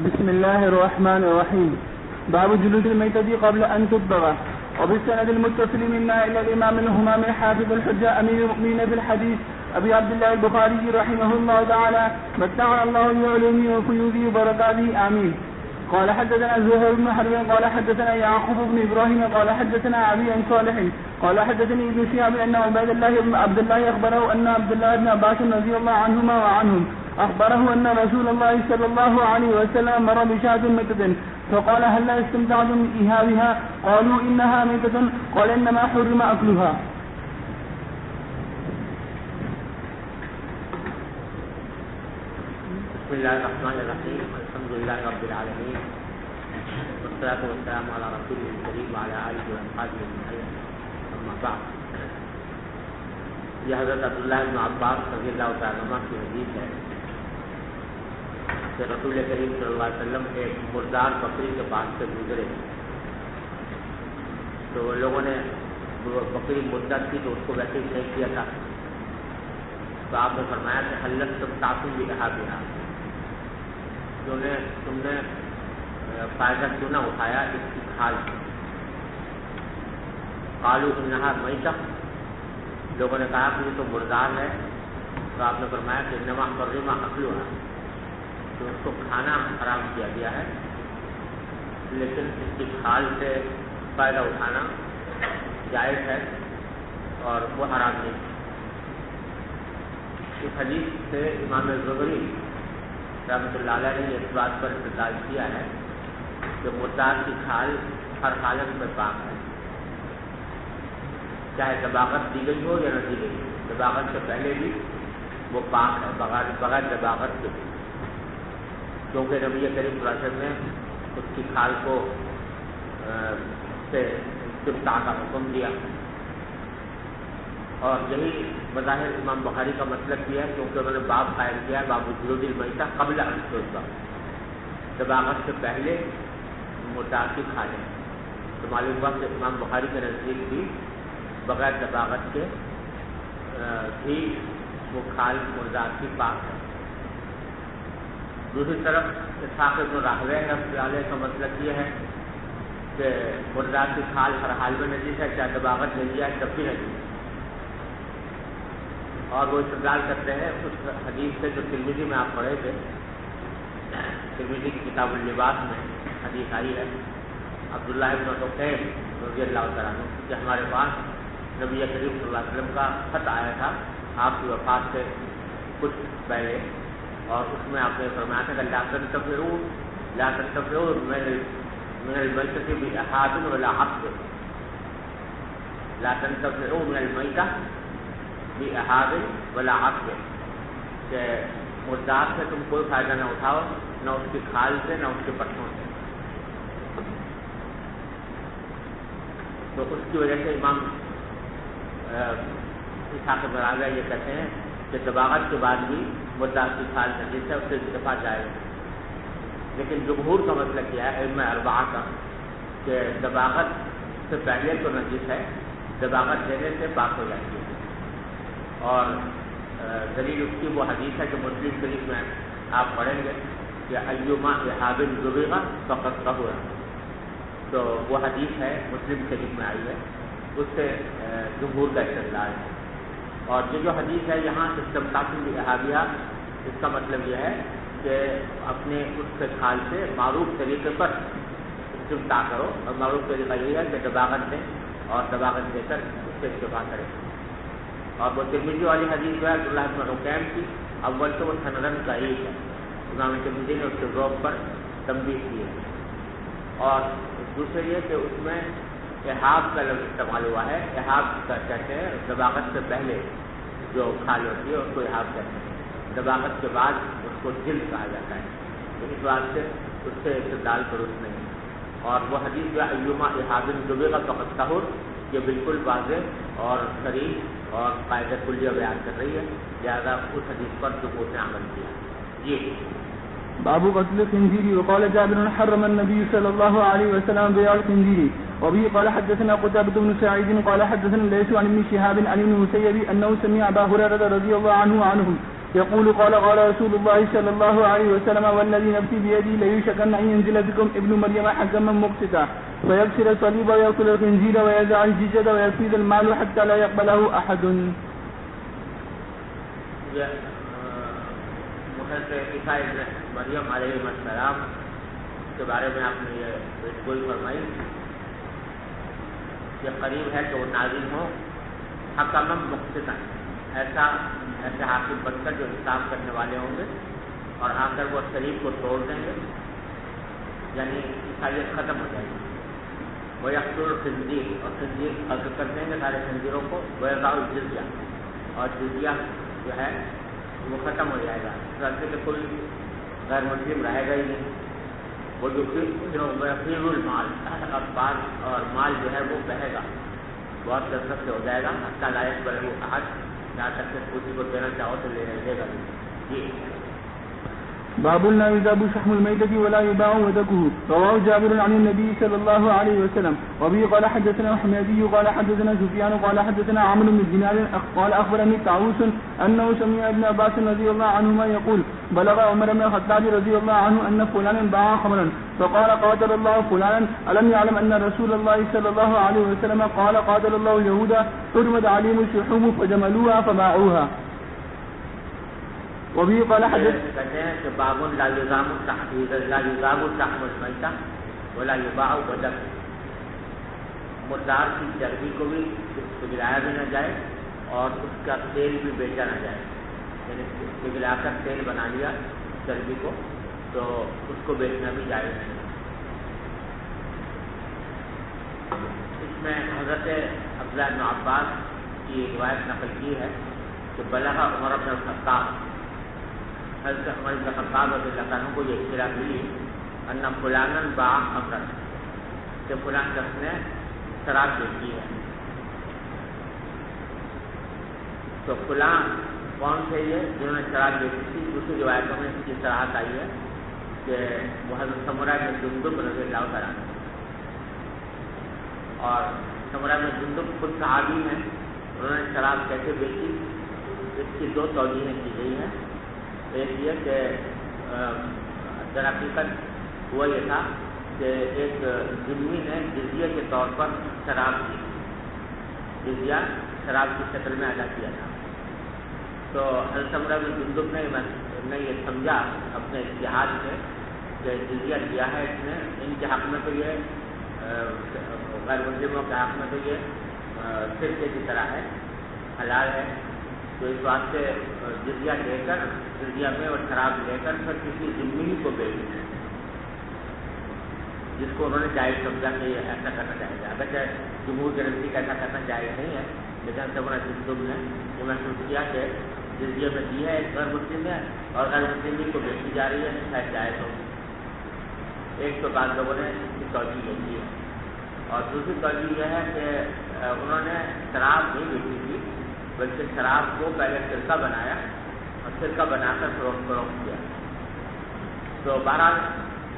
بسم الله الرحمن الرحيم. باب جلود الميتة قبل أن تطبغ. وبالسند المتصل منا إلى الإمام الهمام حافظ الحجة أمير المؤمنين في الحديث أبي عبد الله البخاري رحمه الله تعالى متعنا الله بعلومه وفيوضه وبركاته آمين. قال حدثنا زهير بن حرب قال حدثنا يعقوب بن إبراهيم قال حدثنا أبي عن صالح قال حدثني ابن شهاب أن عبد الله أخبره أن عبد الله بن عباس رضي الله عنهما وعنهم أخبره أن رسول الله صلى الله عليه وسلم مر بشاة ميتة فقال هل استمتعتم بإيهابها؟ قالوا إنها ميتة قال إنما حرم أكلها. بسم الله الرحمن الرحيم. الحمد لله رب العالمين والصلاة والسلام على رسوله الكريم وعلى آله وأصحابه أجمعين. أما بعد، یہ حضرت عبداللہ بن عباس رضی اللہ تعالیٰ عنہ کی حدیث ہے کہ رسول کریم صلی اللہ علیہ وسلم ایک مردار بکری کے پاس سے گزرے تو لوگوں نے بکری مردہ تھی تو اس کو ویسے ہی پھینک دیا تھا. تو آپ نے فرمایا کہ حلت تم تعصب بھی کہا گیا، تم نے فائدہ کیوں نہ اٹھایا اس کی کھال سے. قالوا انہا میتہ، لوگوں نے کہا کہ یہ تو مردار ہے. تو آپ نے فرمایا کہ انما حرم اکلها، تو اس کو کھانا حرام کیا گیا ہے، لیکن اس کی کھال سے فائدہ اٹھانا جائز ہے اور وہ حرام نہیں. اس حدیث سے امام زہری رحمۃ اللہ علیہ نے اس بات پر استدلال کیا ہے کہ مردار کی کھال ہر حالت میں پاک ہے، چاہے دباغت دی گئی ہو یا نہ دی گئی ہو. دباغت سے پہلے بھی وہ پاک ہے بغیر دباغت کے بھی، کیونکہ نبی کریم صلی اللہ علیہ وسلم نے اس کی کھال کو سے استمتاع کا حکم دیا. اور یہی بظاہر امام بخاری کا مطلب بھی ہے، کیونکہ انہوں نے باب قائم کیا ہے باب جلود المیتہ قبل ان تطبغ، دباغت سے پہلے مردار کی کھالیں. تو معلوم ہوا کہ امام بخاری کے نزدیک بھی بغیر دباغت کے بھی وہ کھال مردار کی پاک ہے. دوسری طرف اسحاق بن راہویہ رحمۃ اللہ علیہ کا مطلب یہ ہے کہ مردار کی کھال ہر حال میں نجیس ہے، چاہے دباغت لے لیا ہے تب بھی نجیس ہے. اور وہ استدلال کرتے ہیں اس حدیث سے جو ترمذی میں آپ پڑھے تھے، ترمذی کی کتاب اللباس میں حدیث آئی ہے عبداللہ بن عقیل رضی اللہ تعالیٰ عنہ کہ ہمارے پاس نبی کریم صلی اللہ علیہ وسلم کا خط آیا تھا آپ کی وفات سے کچھ پہلے، اور اس میں آپ نے فرمایا تھا کہ لا تنتفعوا من المیتۃ بإحاط ولا عقد، لا تنتفعوا من المیتۃ بإحاط ولا عقد، کہ مردار سے تم کوئی فائدہ نہ اٹھاؤ، نہ اس کی کھال سے نہ اس کے پٹھوں سے. تو اس کی وجہ سے امام اسحاق بن راہویہ یہ کہتے ہیں کہ دباغت کے بعد بھی مردار کی کھال نجیس ہے، اس سے دفاع جائز ہے. لیکن جمہور کا مطلب کیا ہے ائمہ اربعہ کا کہ دباغت سے پہلے تو نجیس ہے، دباغت دینے سے پاک ہو جاتی ہے. اور دلیل اس کی وہ حدیث ہے کہ مسلم شریف میں آپ پڑھیں گے کہ ایما احاب ذبیغ فقط طہور، تو وہ حدیث ہے مسلم شریف میں آئی ہے، اس سے جمہور کا استدلال ہے. اور یہ جو حدیث ہے یہاں استمتاع باحابیہ، اس کا مطلب یہ ہے کہ اپنے اس کے کھال سے معروف طریقے پر استمتاع کرو، اور معروف طریقہ یہ ہے کہ دباغت دیں اور دباغت دے کر اس سے استفادہ کریں. اور وہ ترمذی والی حدیث جو ہے عبداللہ بن عقیل کی، اول تو وہ سندن ضعیف ہے، امام ترمذی نے اس کے ذوق پر تنبیہ کی ہے. اور دوسرے یہ کہ اس میں احاب کا لفظ استعمال ہوا ہے. احاب کا کہتے ہیں دباغت سے پہلے جو کھال ہوتی ہے اس کو احاب کہتے ہیں، دباغت کے بعد اس کو جلد کہا جاتا ہے. تو اس بات سے اس سے استدلال درست نہیں. اور وہ حدیث جو ایما احاب ذبیغ فقط طہور، یہ بالکل واضح اور صریح اور قاعدہ کلیہ بیان کر رہی ہے، لہذا اس حدیث پر جمہور نے عمل کیا. جی باب قتل الخنزير. وقال جابر حرم النبي صلى الله عليه وسلم بيع الخنزير. وبه قال حدثنا قتيبة بن سعيد قال حدثنا ليس عن ابن شهاب عن ابن المسيب انه سمع ابا هريرة رضي الله عنه يقول قال رسول الله صلى الله عليه وسلم والذي نفسي بيدي ليوشكن أن ينزل بكم ابن مريم حكما مقسطا فيكسر الصليب ويقتل الخنزير ويزع الجزية ويفيض المال حتى لا يقبله أحد. عیسیٰ ابن مریم علیہ السلام کے بارے میں آپ نے یہ گوئی فرمائی کہ قریب ہے کہ وہ نازل ہو حکما مقسطا، ایسے حاکم بن کر جو انصاف کرنے والے ہوں گے، اور آ کر وہ شریف کو توڑ دیں گے، یعنی عیسائیت ختم ہو جائے گی. وہ یقتل الخنزیر، اور خنزیر قتل کر دیں گے سارے خنزیروں کو. وہ یضع الجزیہ، اور جزیہ جو ہے وہ ختم ہو جائے گا، اس طرح سے کہ کوئی غیر مسلم رہے گا ہی نہیں. وہ جو فیض المال، اخبار اور مال جو ہے وہ بہے گا، بہت کثرت سے ہو جائے گا. حتیٰ لا يقبل احد، جہاں تک کہ کسی کو دینا چاہو تو لے گا. جی. باب لا يذاب شحم الميتة ولا يباع ودكه. رواه جابر عن النبي صلى الله عليه وسلم. وبه قال حدثنا الحميدي قال حدثنا سفيان قال حدثنا عمرو بن دينار قال اخبرني طاووس انه سمع ابن عباس رضي الله عنهما يقول بلغ عمر بن الخطاب رضي الله عنه ان فلانا باع خمرا فقال قاتل الله فلانا الم يعلم ان رسول الله صلى الله عليه وسلم قال قاتل الله اليهود حرمت عليهم الشحوم فجملوها فباعوها. وبه قال حدث کہتے ہیں کہ باب لا يذاب شحم المیتہ ولا يباع ودک، مردار کی چربی کو بھی پگھلایا بھی نہ جائے اور اس کا تیل بھی بیچا نہ جائے. یعنی پگھلا کر تیل بنا لیا چربی کو تو اس کو بیچنا بھی جائز نہیں. اس میں حضرت عبداللہ بن عباس کی روایت نقل کی ہے کہ بلغ عمر بن الخطاب، حضرت عمر بن الخطاب رضی اللہ عنہ کو یہ اطلاع ملی ان فلانا باع خمرا، کہ فلان شخص نے شراب بیچی ہے. تو فلاں کون تھے یہ جنہوں نے شراب بیچی تھی؟ دوسری روایتوں میں اس کی صراحت آئی ہے کہ وہ حضرت سمرہ بن جندب رضی اللہ تعالیٰ عنہ، اور سمرہ بن جندب خود صحابی ہیں. انہوں نے شراب کیسے بیچی، اس کی دو توجیہیں کی گئی ہیں. ایک یہ کہ در حقیقت ہوا یہ تھا کہ ایک ذمہ نے جزیہ کے طور پر شراب دی، جزیہ شراب کی شکل میں ادا کیا تھا. تو حضرت عمر بن جندب نے یہ سمجھا اپنے اتحاد سے کہ جزیہ دیا ہے اس نے، ان کے حق میں تو یہ غیر مسلموں کے حق میں تو یہ سرقے کی طرح ہے، حلال ہے. تو اس واسطے جزیہ لے کر جزیہ میں اور شراب لے کر پھر کسی ذمہ کو بیچ دیں، جس کو انہوں نے جائز سمجھا کہ یہ ایسا کرنا چاہیے. اگرچہ جمہور کے نزدیک ایسا کرنا جائز نہیں ہے، لیکن سمرہ جندب نے یہ محسوس کیا کہ جزیہ میں دی ہے ایک غیر مسلم ہے اور غیر مسلم کو بیچی جا رہی ہے، شاید جائز ہوگی. ایک تو بعض لوگوں نے اس کی توجہ یہ کی ہے، اور دوسری توجہ یہ ہے کہ انہوں نے شراب نہیں بیچی تھی بلکہ شراب کو پہلے سرکہ بنایا اور سرکہ بنا کر فروخت کیا. تو بہرحال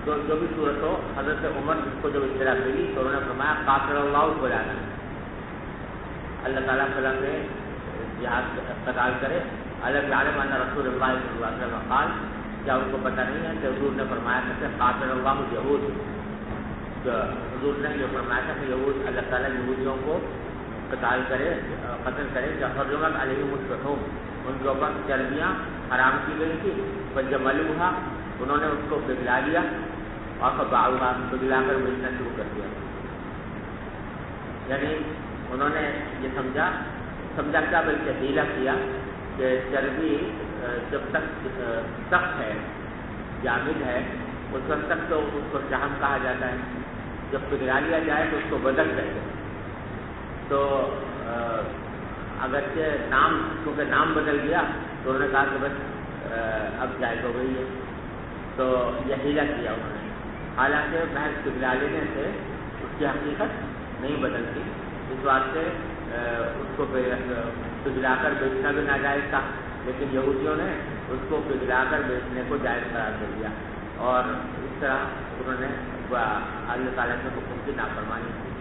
جو بھی صورت ہو، حضرت عمر جس کو جب اطلاع ملی تو انہوں نے فرمایا قاتل اللہ فلانا، اللہ تعالیٰ فلاں سے جہاد قتال کرے. الم یعلم ان رسول اللہ صلی اللہ علیہ وسلم قال، کیا ان کو پتہ نہیں ہے کہ حضور نے فرمایا تھا کہ قاتل اللہ یہود، حضور نے یہ فرمایا تھا کہ یہود اللہ تعالیٰ یہودیوں کو قتل کرے کہ حرمت علیہم الشحوم، ان کے اوپر چربیاں حرام کی گئی تھی. فجملوها، انہوں نے اس کو پگھلا لیا اور فباعوها، پگھلا کر بیچنا شروع کر دیا. یعنی انہوں نے یہ سمجھا کیا بلکہ حیلہ کیا کہ چربی جب تک سخت ہے، جامد ہے، اس وقت تک تو اس کو شحم کہا جاتا ہے. جب پگھلا لیا جائے تو اس کو بدک کہتے ہیں. تو اگرچہ کیونکہ نام بدل گیا تو انہوں نے کہا کہ بس اب جائز ہو گئی ہے، تو یہ حیلہ کیا انہوں نے. حالانکہ محض پگھلا لینے سے اس کی حقیقت نہیں بدلتی، اس واسطے اس کو پگھلا کر بیچنا بھی ناجائز تھا، لیکن یہودیوں نے اس کو پگھلا کر بیچنے کو جائز قرار دے دیا، اور اس طرح انہوں نے اللہ تعالیٰ کے حکم کی نافرمانی کی.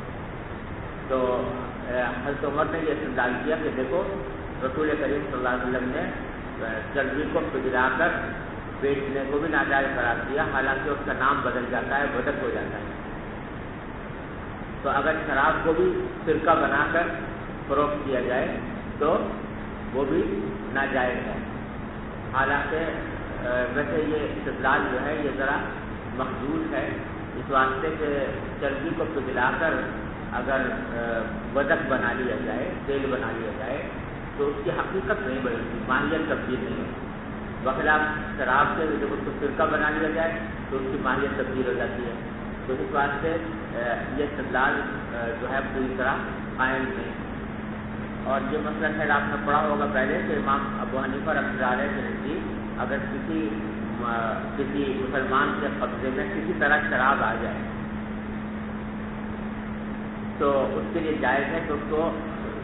تو حضرت عمر نے یہ استدلال کیا کہ دیکھو رسول کریم صلی اللہ علیہ وسلم نے چربی کو پگھلا کر بیچنے کو بھی ناجائز قرار دیا، حالانکہ اس کا نام بدل جاتا ہے، بدل ہو جاتا ہے۔ تو اگر شراب کو بھی سرکہ بنا کر فروخت کیا جائے تو وہ بھی ناجائز ہے۔ حالانکہ ویسے یہ استدلال جو ہے یہ ذرا مخدوش ہے، اس واسطے کہ چربی کو پگھلا کر اگر ودک بنا لیا جائے، تیل بنا لیا جائے تو اس کی حقیقت نہیں بدلتی، ماہیت تبدیل نہیں ہوتی۔ بخلاف شراب سے جب اس کو سرکہ بنا لیا جائے تو اس کی ماہیت تبدیل ہو جاتی ہے۔ تو اس واسطے یہ استدلال جو ہے پوری طرح قائم نہیں۔ اور یہ مسئلہ خیر آپ نے پڑھا ہوگا پہلے کہ امام ابو حنیفہ رحمۃ اللہ علیہ کے نزدیک اگر کسی مسلمان کے قبضے میں کسی طرح شراب آ جائے تو اس کے لیے جائز ہے کہ اس کو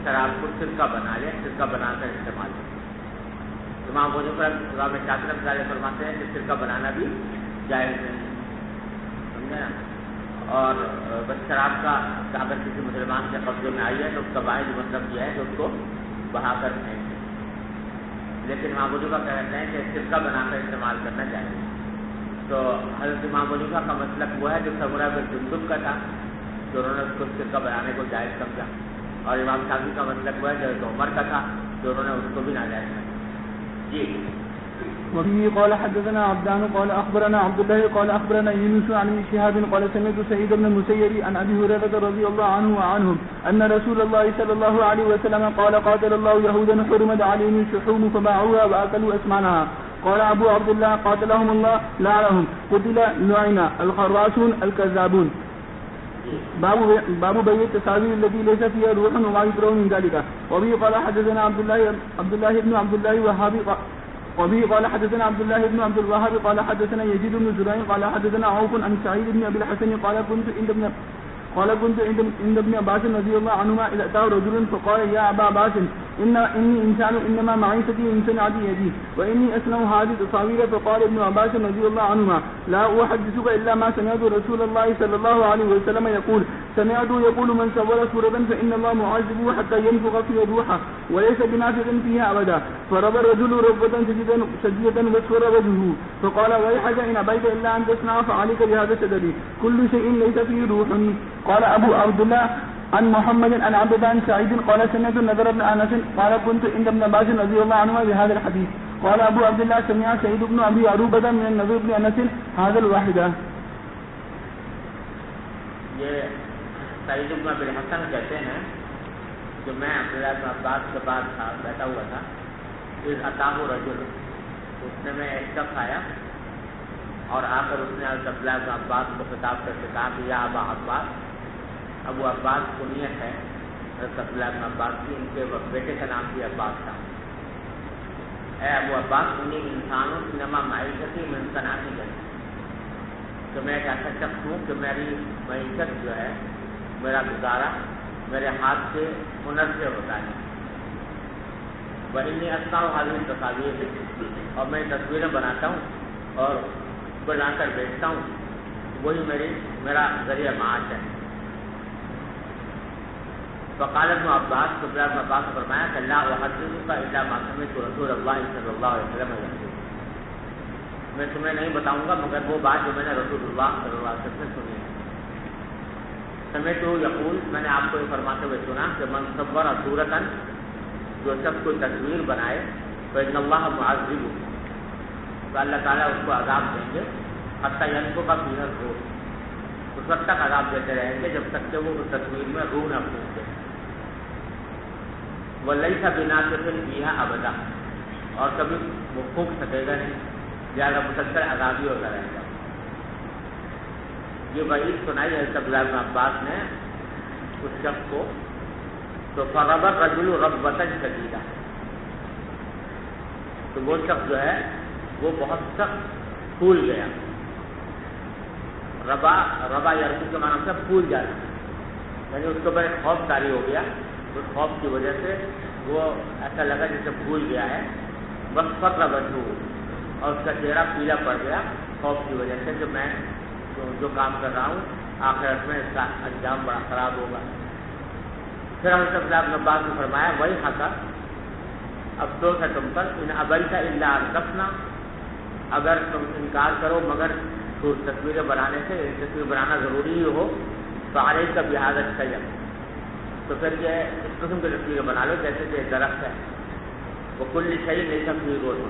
شراب کو سرکہ بنا لے، سرکہ بنا کر استعمال کرے۔ امام ابو حنیفہ امام شافعی رحمۃ اللہ علیہ فرماتے ہیں کہ سرکہ بنانا بھی جائز نہیں، سمجھے نا؟ اور بس شراب کا اگر کسی مسلمان کے قبضے میں آئی ہے تو اس کا واحد مطلب یہ ہے کہ اس کو بہا کر پھینک دیں، لیکن امام ابو حنیفہ کہتے ہیں کہ سرکہ بنا کر استعمال کرنا چاہیے۔ تو حضرت امام ابو حنیفہ کا مسلک وہ ہے جو سمرہ بن جندب کا تھا، جو انہوں نے اس کو سرکہ بنانے کو جائز سمجھا، اور امام شافعی کا مسلک وہ ہے جو حضرت عمر کا تھا، جو انہوں نے اس کو بھی ناجائز سمجھا۔ جی وفيه قال حدثنا عبدان قال أخبرنا عبد الله قال أخبرنا يونس عن ابن شهاب قال سمعت سعيد بن المسيب عن أبي هريرة رضي الله عنه وعنهم أن رسول الله صلى الله عليه وسلم قال قاتل الله يهودا حرمت عليهم الشحوم فباعوها وأكلوا أثمانها قال أبو عبد الله قاتلهم الله لعنهم قتل لعن الخراسون الكذابون باب بيع التساوير التي ليس فيها روح وما يكره من ذلك وبه قال حدثنا عبد الله بن عبد الله وهابي وبه قال حدثنا عبد الله بن عبد الوهاب قال حدثنا يزيد بن زريع قال حدثنا عوف عن سعيد بن ابي الحسن قال كنت عند ابن عباس رضي الله عنهما اذا اتاه رجل فقال يا ابا عباس اني انسان انما معيشتي من صنعة يدي واني اصنع هذه التصاوير فقال ابن عباس رضي الله عنهما لا احدثك الا ما سمعت رسول الله صلى الله عليه وسلم يقول سمعت يقول من صور صورة فان الله معذبه حتى ينفخ فيها الروح وليس بنافخ فيها ابدا فرب الرجل ركبة سجدة واسور وجهه فقال ويحك ان ابيت الا ان تصنع فعليك بهذا الشجر كل شيء ليس فيه روح قال ابو عبد الله عن محمد عن عبد الله بن سعيد قال سمعت النضر بن انس قال كنت عند ابن عباس رضي الله عنهما بهذا الحديث قال ابو عبد الله سمع سعيد بن ابي عروبة من النضر بن انس هذا الواحدة۔ یہ سعید بن ابی الحسن کہتے ہیں کہ میں عبداللہ بن عباس کے پاس بیٹھا ہوا تھا، پھر اتاہ رجل، اس نے میں ایک شخص آیا اور آ کر اس نے عبداللہ بن عباس کو خطاب کر کے کہا کہ یا ابا عباس، ابو عباس کنیت ہے حضرت عبداللہ بن عباس کی، ان کے بیٹے کا نام بھی عباس تھا۔ اے ابو عباس انی انسانوں انما معیشتی من صنعت یدی، کہ میں ایک ایسا شخص ہوں کہ میری معیشت جو ہے، میرا گزارا میرے ہاتھ سے ہنر سے ہوتا ہے۔ وإنی اصنع هذه التصاویر، اور میں تصویریں بناتا ہوں اور بنا کر بیچتا ہوں، وہی میرا ذریعہ معاش ہے۔ فقال ابن عباس، تو ابن عباس نے فرمایا کہ لا احدثک الا ما سمعت رسول اللہ صلی اللہ علیہ وسلم یقول، میں تمہیں نہیں بتاؤں گا مگر وہ بات جو میں نے رسول اللہ صلی اللہ علیہ وسلم سے سنی ہے۔ سمعت یقول، میں نے آپ کو یہ فرماتے ہوئے سنا کہ من صور صورتا، جو شخص کوئی تصویر بنائے، فإن اللہ معذب، تو اللہ تعالیٰ اس کو عذاب دیں گے، حتی ينفخ فیہا الروح، اس وقت تک عذاب دیتے رہیں گے جب تک کہ وہ اس تصویر میں روح نہ پھونکے۔ وَلَيْسَ بِنَافِخٍ فِيهَا أَبَدًا، اور کبھی وہ پھونک سکے گا نہیں، لہٰذا مسلسل عذابی ہوتا رہے گا۔ یہ وعید سنائی حضرت عبداللہ بن عباس نے اس شخص کو، تو فَرَبَ الرَّجُلُ رَبْوَةً شَدِيدًا، تو وہ شخص جو ہے وہ بہت سخت پھول گیا۔ ربا یربو کے معنی سے پھول جانا، یعنی اس کو بڑے خوف طاری ہو گیا، اس خوف کی وجہ سے وہ ایسا لگا جیسے پھول گیا ہے۔ بس فَرَّ وَجْهُهُ، اور اس کا چہرہ پیلا پڑ گیا خوف کی وجہ سے کہ میں جو کام کر رہا ہوں آخرت میں اس کا انجام بڑا خراب ہوگا۔ پھر حضرت عبداللہ بن عباس نے فرمایا وہی حقا، افسوس ہے تم پر، ان ابیت الا ارتفنا، اگر تم انکار کرو مگر تصویریں بنانے سے، تصویر بنانا ضروری ہی ہو تو علیہ کا بحاظت شیء، تو پھر یہ اس قسم کی تصویریں بنا لو جیسے کہ درخت ہے، وہ کل شیء لیس فیہ روح،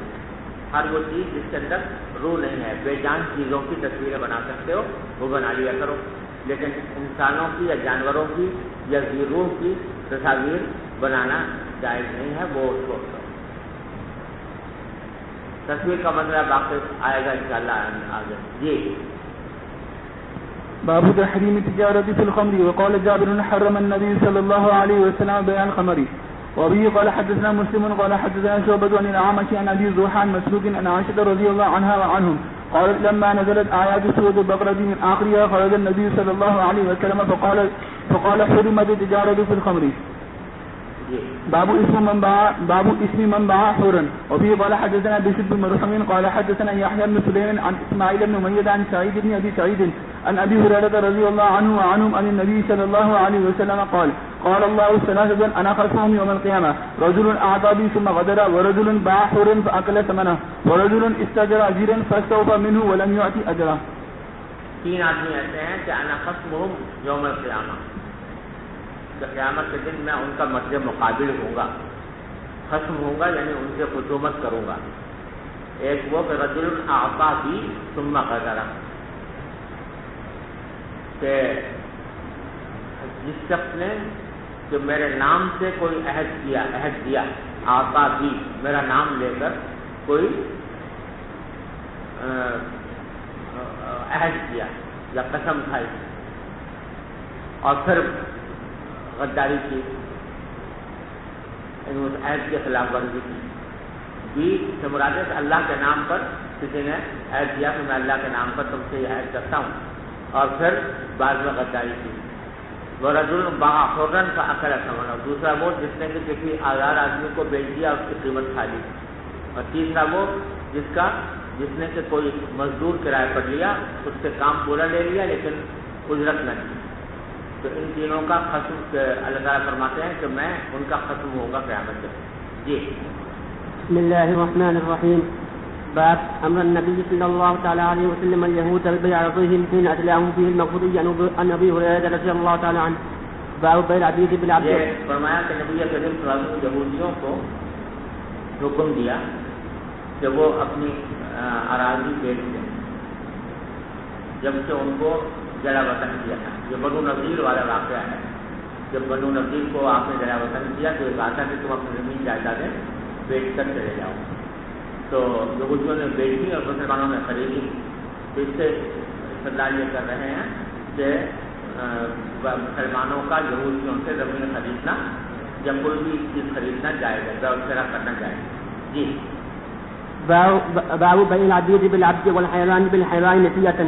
ہر وہ چیز جس کے اندر روح نہیں ہے، بے جان چیزوں کی تصویریں بنا سکتے ہو وہ بنا لیا کرو، لیکن انسانوں کی یا جانوروں کی یا ذی روح کی تصاویر بنانا جائز نہیں ہے، وہ اس کو تصویر کا مسئلہ باقی آئے گا انشاءاللہ آگے. جی باب تحریم التجارة في الخمر. وقال جابر حرم النبي صلى الله عليه وسلم بيع الخمر. وبه قال حدثنا مسلم قال حدثنا شعبة عن الأعمش عن أبي زوحان مسروق عن عائشة رضي الله عنها وعنهم قالت لما نزلت آيات سورة البقرة من آخرها خرج النبي صلى الله عليه وسلم فقال حرمت التجارة في الخمر. باب اسم من باع حورا. وفيه قال حدثنا بشر بن مرحوم قال حدثنا يحيى بن سليمان عن اسماعيل بن أمية عن سعيد بن ابي سعيد عن ابي هريرة رضي الله عنه وعنهم عن النبي صلى الله عليه وسلم قال الله ثلاثة انا خصمهم يوم القيامة: رجل اعطى بي ثم غدر، ورجل باع حورا فاكل ثمنه، ورجل استاجر اجيرا فاستوفى منه ولم يعطي اجره. تین آدمی ایسے ہیں کہ انا خصمهم یوم القیامہ، کہ قیامت کے دن میں ان کا مد مقابل ہوں گا، خصم ہوں گا یعنی ان سے خصومت کروں گا. ایک وہ کہ رجل اعطا بی ثم غدر، کہ جس شخص نے کہ میرے نام سے کوئی عہد دیا، اعطا بی میرا نام لے کر کوئی عہد کیا یا قسم کھائی اور پھر غداری کی، یعنی اس عہد کی خلاف ورزی کی. بی سے مراد ہے کہ اللہ کے نام پر کسی نے عہد دیا کہ میں اللہ کے نام پر تم سے یہ عہد کرتا ہوں، اور پھر بعد میں غداری کی. ورجل باع حرا فاکل ثمنه، دوسرا وہ جس نے کہ کسی آزاد آدمی کو بیچ دیا اس کی قیمت کھا لی. اور تیسرا وہ جس نے کہ کوئی مزدور کرائے پر لیا، اس سے کام پورا لے لیا لیکن اجرت نہ دی. تو ان تینوں کا خصم اللہ تعالیٰ فرماتے ہیں کہ میں ان کا خصم ہوں گا قیامت میں. جی بسم الله الرحمن الرحيم. باب امر النبي صلى الله تعالى عليه وسلم اليهود ببيع عرضهم حين اتلاهم فيه المقبوضي عن ابي هريره رضي الله تعالى عنه. باب بيع العبيد بالعبد. یہ فرمایا کہ نبی کریم صلی اللہ علیہ وسلم یہودیوں کو حکم دیا کہ وہ اپنی اراضی بیچ دیں جبکہ ان کو جلا وطن کیا تھا. یہ بنو نذیر والا واقعہ ہے. جب بنو نذیر کو آپ نے جلا وطن کیا تو یہ کہا تھا کہ تم اپنی زمین جائیدادیں بیچ کر چلے جاؤ. تو یہودیوں نے بیچی اور مسلمانوں نے خریدی. تو اس سے استدلال یہ کر رہے ہیں کہ مسلمانوں کا یہودیوں سے زمین خریدنا یا کوئی بھی چیز خریدنا جائز ہے، بیع وغیرہ کرنا جائز ہے. جی باب بيع العبيد بالعبد والحيوان بالحيوان نسية.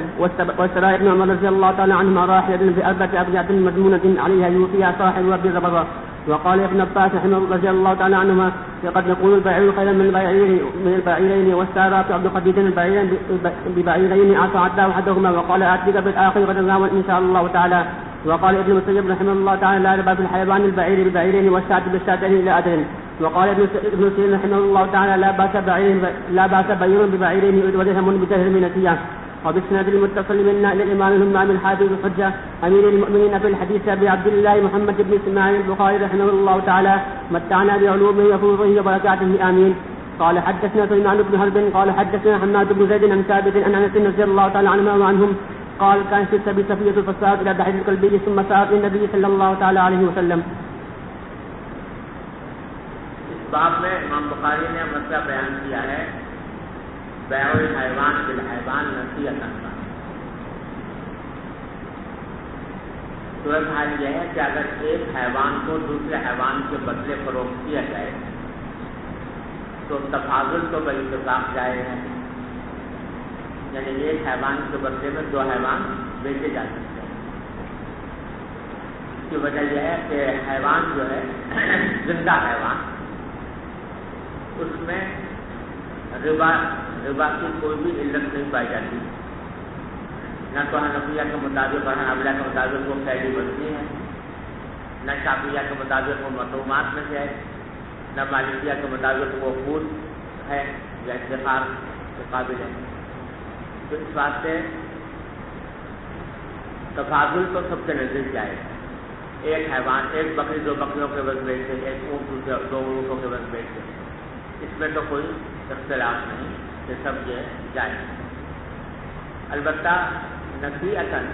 واشترى ابن عمر رضي الله تعالى عنهما راحلة بأربعة أبيات مضمونة عليها يوفيها صاحبها بالربضة. وقال ابن عباس رضي الله تعالى عنهما: لقد نقول البعير خيرا من البعيرين واستعار عبد القديد ببعيرين أعطى عداه أحدهما وقال آتيك بالآخر غدا إن شاء الله تعالى. وقال ابن المسيب رحمه الله تعالى: لا ربا في الحيوان البعير ببعيرين والشاة بالشاتين إلى أجل. وقال ابن سيرين رحمه الله تعالى: لا بأس بعير ببعيرين ودرهم بدرهم نسية. وبالسند المتصل منا إلى الإمام الهمام الحافظ الحجة أمير المؤمنين في الحديث أبي عبد الله محمد بن إسماعيل البخاري رحمه الله تعالى: متعنا بعلومه وفروضه وبركاته آمين. قال حدثنا سليمان بن حرب قال حدثنا حماد بن زيد عن ثابت عن أنس رضي الله تعالى عنهما وعنهم قال: كان في السبي صفية فساءت إلى بحر الكلبي ثم ساءت النبي صلى الله تعالى عليه وسلم. باب میں امام بخاری نے مسئلہ بیان کیا ہے بیع الحیوان بالحیوان نسیۃ کا. صورت حال یہ ہے کہ اگر ایک حیوان کو دوسرے حیوان کے بدلے فروخت کیا جائے تو تفاضل تو بالاتفاق جائز ہے، یعنی ایک حیوان کے بدلے میں دو حیوان بیچے جا سکتے ہیں. اس کی وجہ یہ ہے کہ حیوان جو ہے زندہ حیوان، اس میں ربا کی کوئی بھی علت نہیں پائی جاتی. نہ تو حنفیہ کے مطابق اور حنابلہ کے مطابق وہ قیدی بنتی ہے، نہ شافعیہ کے مطابق وہ مطعومات میں سے ہے. نہ مالکیہ کے مطابق وہ خود ہے یا ادخار کے قابل ہے. تو اس بات سے تفاضل تو سب سے نزدیک جائے گا. ایک حیوان، ایک بکری 2 بکریوں کے وزن بیچتے، ایک اونٹ 2 اونٹوں کے وزن بیچتے، اس میں تو کوئی اختلاف نہیں کہ سب یہ جائے. البتہ نصیحتاً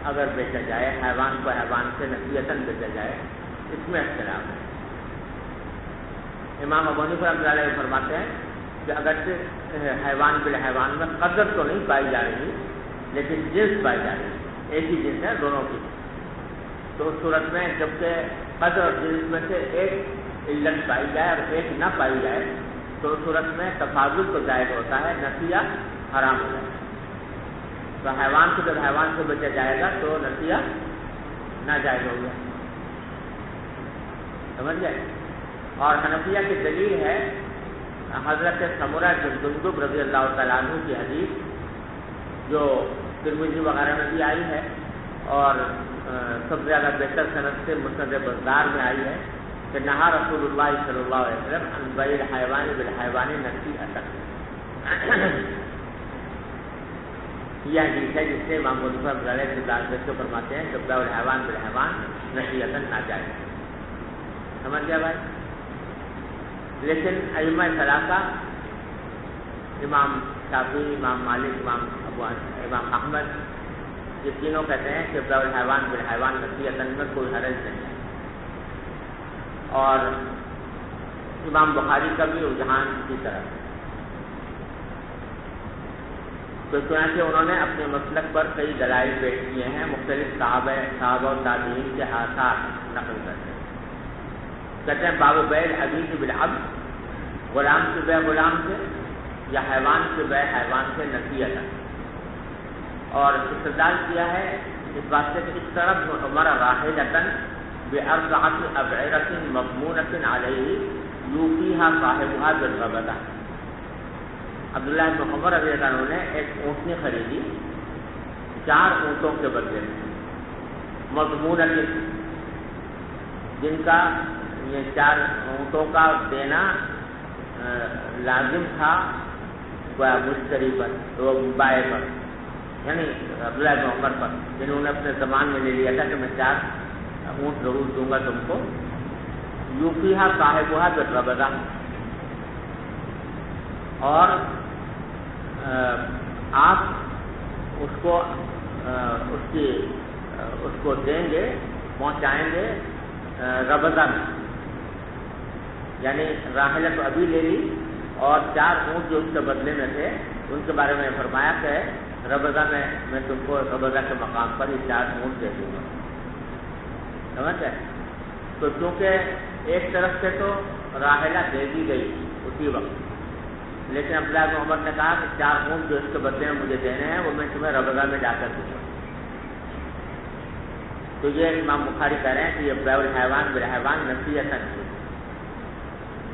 اگر بیچا جائے، حیوان کو حیوان سے نصیحتاً بیچا جائے، اس میں اختلاف ہے. امام ابو حنیفہ رحمۃ اللہ علیہ فرماتے ہیں کہ اگرچہ حیوان بالحیوان میں قدر تو نہیں پائی جا رہی لیکن جنس پائی جا رہی ہے، ایک ہی جنس ہے دونوں کی. تو اس صورت میں جبکہ قدر اور جنس میں سے ایک علت پائی جائے اور ایک نہ پائی جائے تو اس صورت میں تفاضل تو جائز ہوتا ہے، نسیہ حرام ہو جائے گا. تو حیوان کو جب حیوان سے بچا جائے گا تو نسیہ ناجائز ہو گیا. سمجھ گئے؟ اور حنفیہ کی دلیل ہے حضرت سمرہ بن جندب رضی اللہ تعالیٰ عنہ کی حدیث جو ترمذی وغیرہ میں بھی آئی ہے اور سب سے زیادہ بہتر سند سے مسند بزار میں آئی ہے کہ نہا رسول اللہ صلی اللہ علیہ وسلم عن بیع الحیوان بالحیوان نصیحۃ. یہ حدیث ہے جس سے امام ابو حنیفہ رحمۃ اللہ فرماتے ہیں کہ بیع الحیوان بالحیوان نصیحۃ ناجائز. سمجھ گیا بھائی؟ لیکن ائمہ ثلاثہ امام شافعی، امام مالک، امام احمد یہ تینوں کہتے ہیں کہ بیع الحیوان بالحیوان نصیحۃ میں کوئی حرج نہیں ہے. اور امام بخاری کا بھی رجحان اسی طرح ہے. تو چنانچہ انہوں نے اپنے مسلک پر کئی دلائل پیش کیے ہیں، مختلف صحابہ و تابعین کے آثار نقل کرتے ہیں. کہتے ہیں باب بیع العبید بالعبد، غلام سے بیع غلام سے یا حیوان سے بیع حیوان سے نصیحۃ. اور استدلال کیا ہے اس بات سے کہ اس طرح عمر راحلۃ باربعۃ ابعرۃ مضمونۃ علیہ یوفیھا صاحبھا بالربدہ. عبداللہ بن عمر رضی اللہ عنہ نے ایک اونٹنی خریدی 4 اونٹوں کے بدلے میں، مضمونۃ، جن کا یہ 4 اونٹوں کا دینا لازم تھا مشتری پر، وہ بائے پر، یعنی عبداللہ بن عمر پر، جنہوں نے اپنے زمان میں لے لیا تھا کہ میں 4 اونٹ ضرور دوں گا تم کو. یوفیھا صاحبھا بالربدہ، اور آپ اس کو دیں گے، پہنچائیں گے ربضہ میں. یعنی راحلہ تو ابھی لے لی اور 4 اونٹ جو اس کے بدلے میں تھے ان کے بارے میں فرمایا کہ ربضہ میں تم کو ربضہ کے مقام پر یہ 4 اونٹ دے دوں گا. سمجھ گئے؟ تو چونکہ ایک طرف سے تو راحلہ دے دی گئی اسی وقت، لیکن عبداللہ بن عمر نے کہا کہ 4 اونٹ جو اس کے بدلے میں مجھے دینے ہیں وہ میں تمہیں ربضہ میں جا کر دوں گا. تو یہ امام بخاری کہہ رہے ہیں کہ یہ بیع الحیوان بالحیوان نصیحۃ ہے.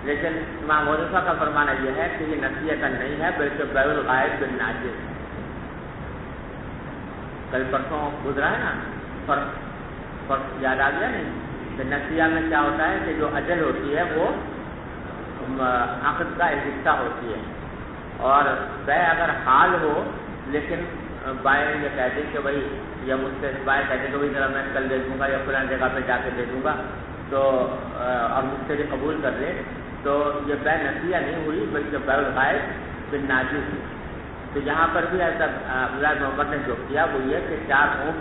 لیکن امام ابو حنیفہ کا فرمانا یہ ہے کہ یہ نصیحۃ نہیں ہے بلکہ بیع الغائب بالناجز. کل پرسوں گزرا ہے نا فرق یاد آ گیا نہیں کہ نصیحہ میں کیا ہوتا ہے کہ جو اجل ہوتی ہے وہ عقد کا ایک حصہ ہوتی ہے، اور بیع اگر حال ہو لیکن بائیں یہ کہہ دیں کہ بھائی یا مجھ سے بائیں کہہ دیں کہ بھائی ذرا میں کل دے دوں گا یا فلاں جگہ پہ جا کے دے دوں گا، تو اور مجھ سے بھی قبول کر لے، تو یہ بیع نصیحہ نہیں ہوئی بلکہ بیع الغائب بالناجز ہوئی. تو یہاں پر بھی ایسا عبداللہ بن عمر نے جو کیا وہ یہ کہ 4 اونٹ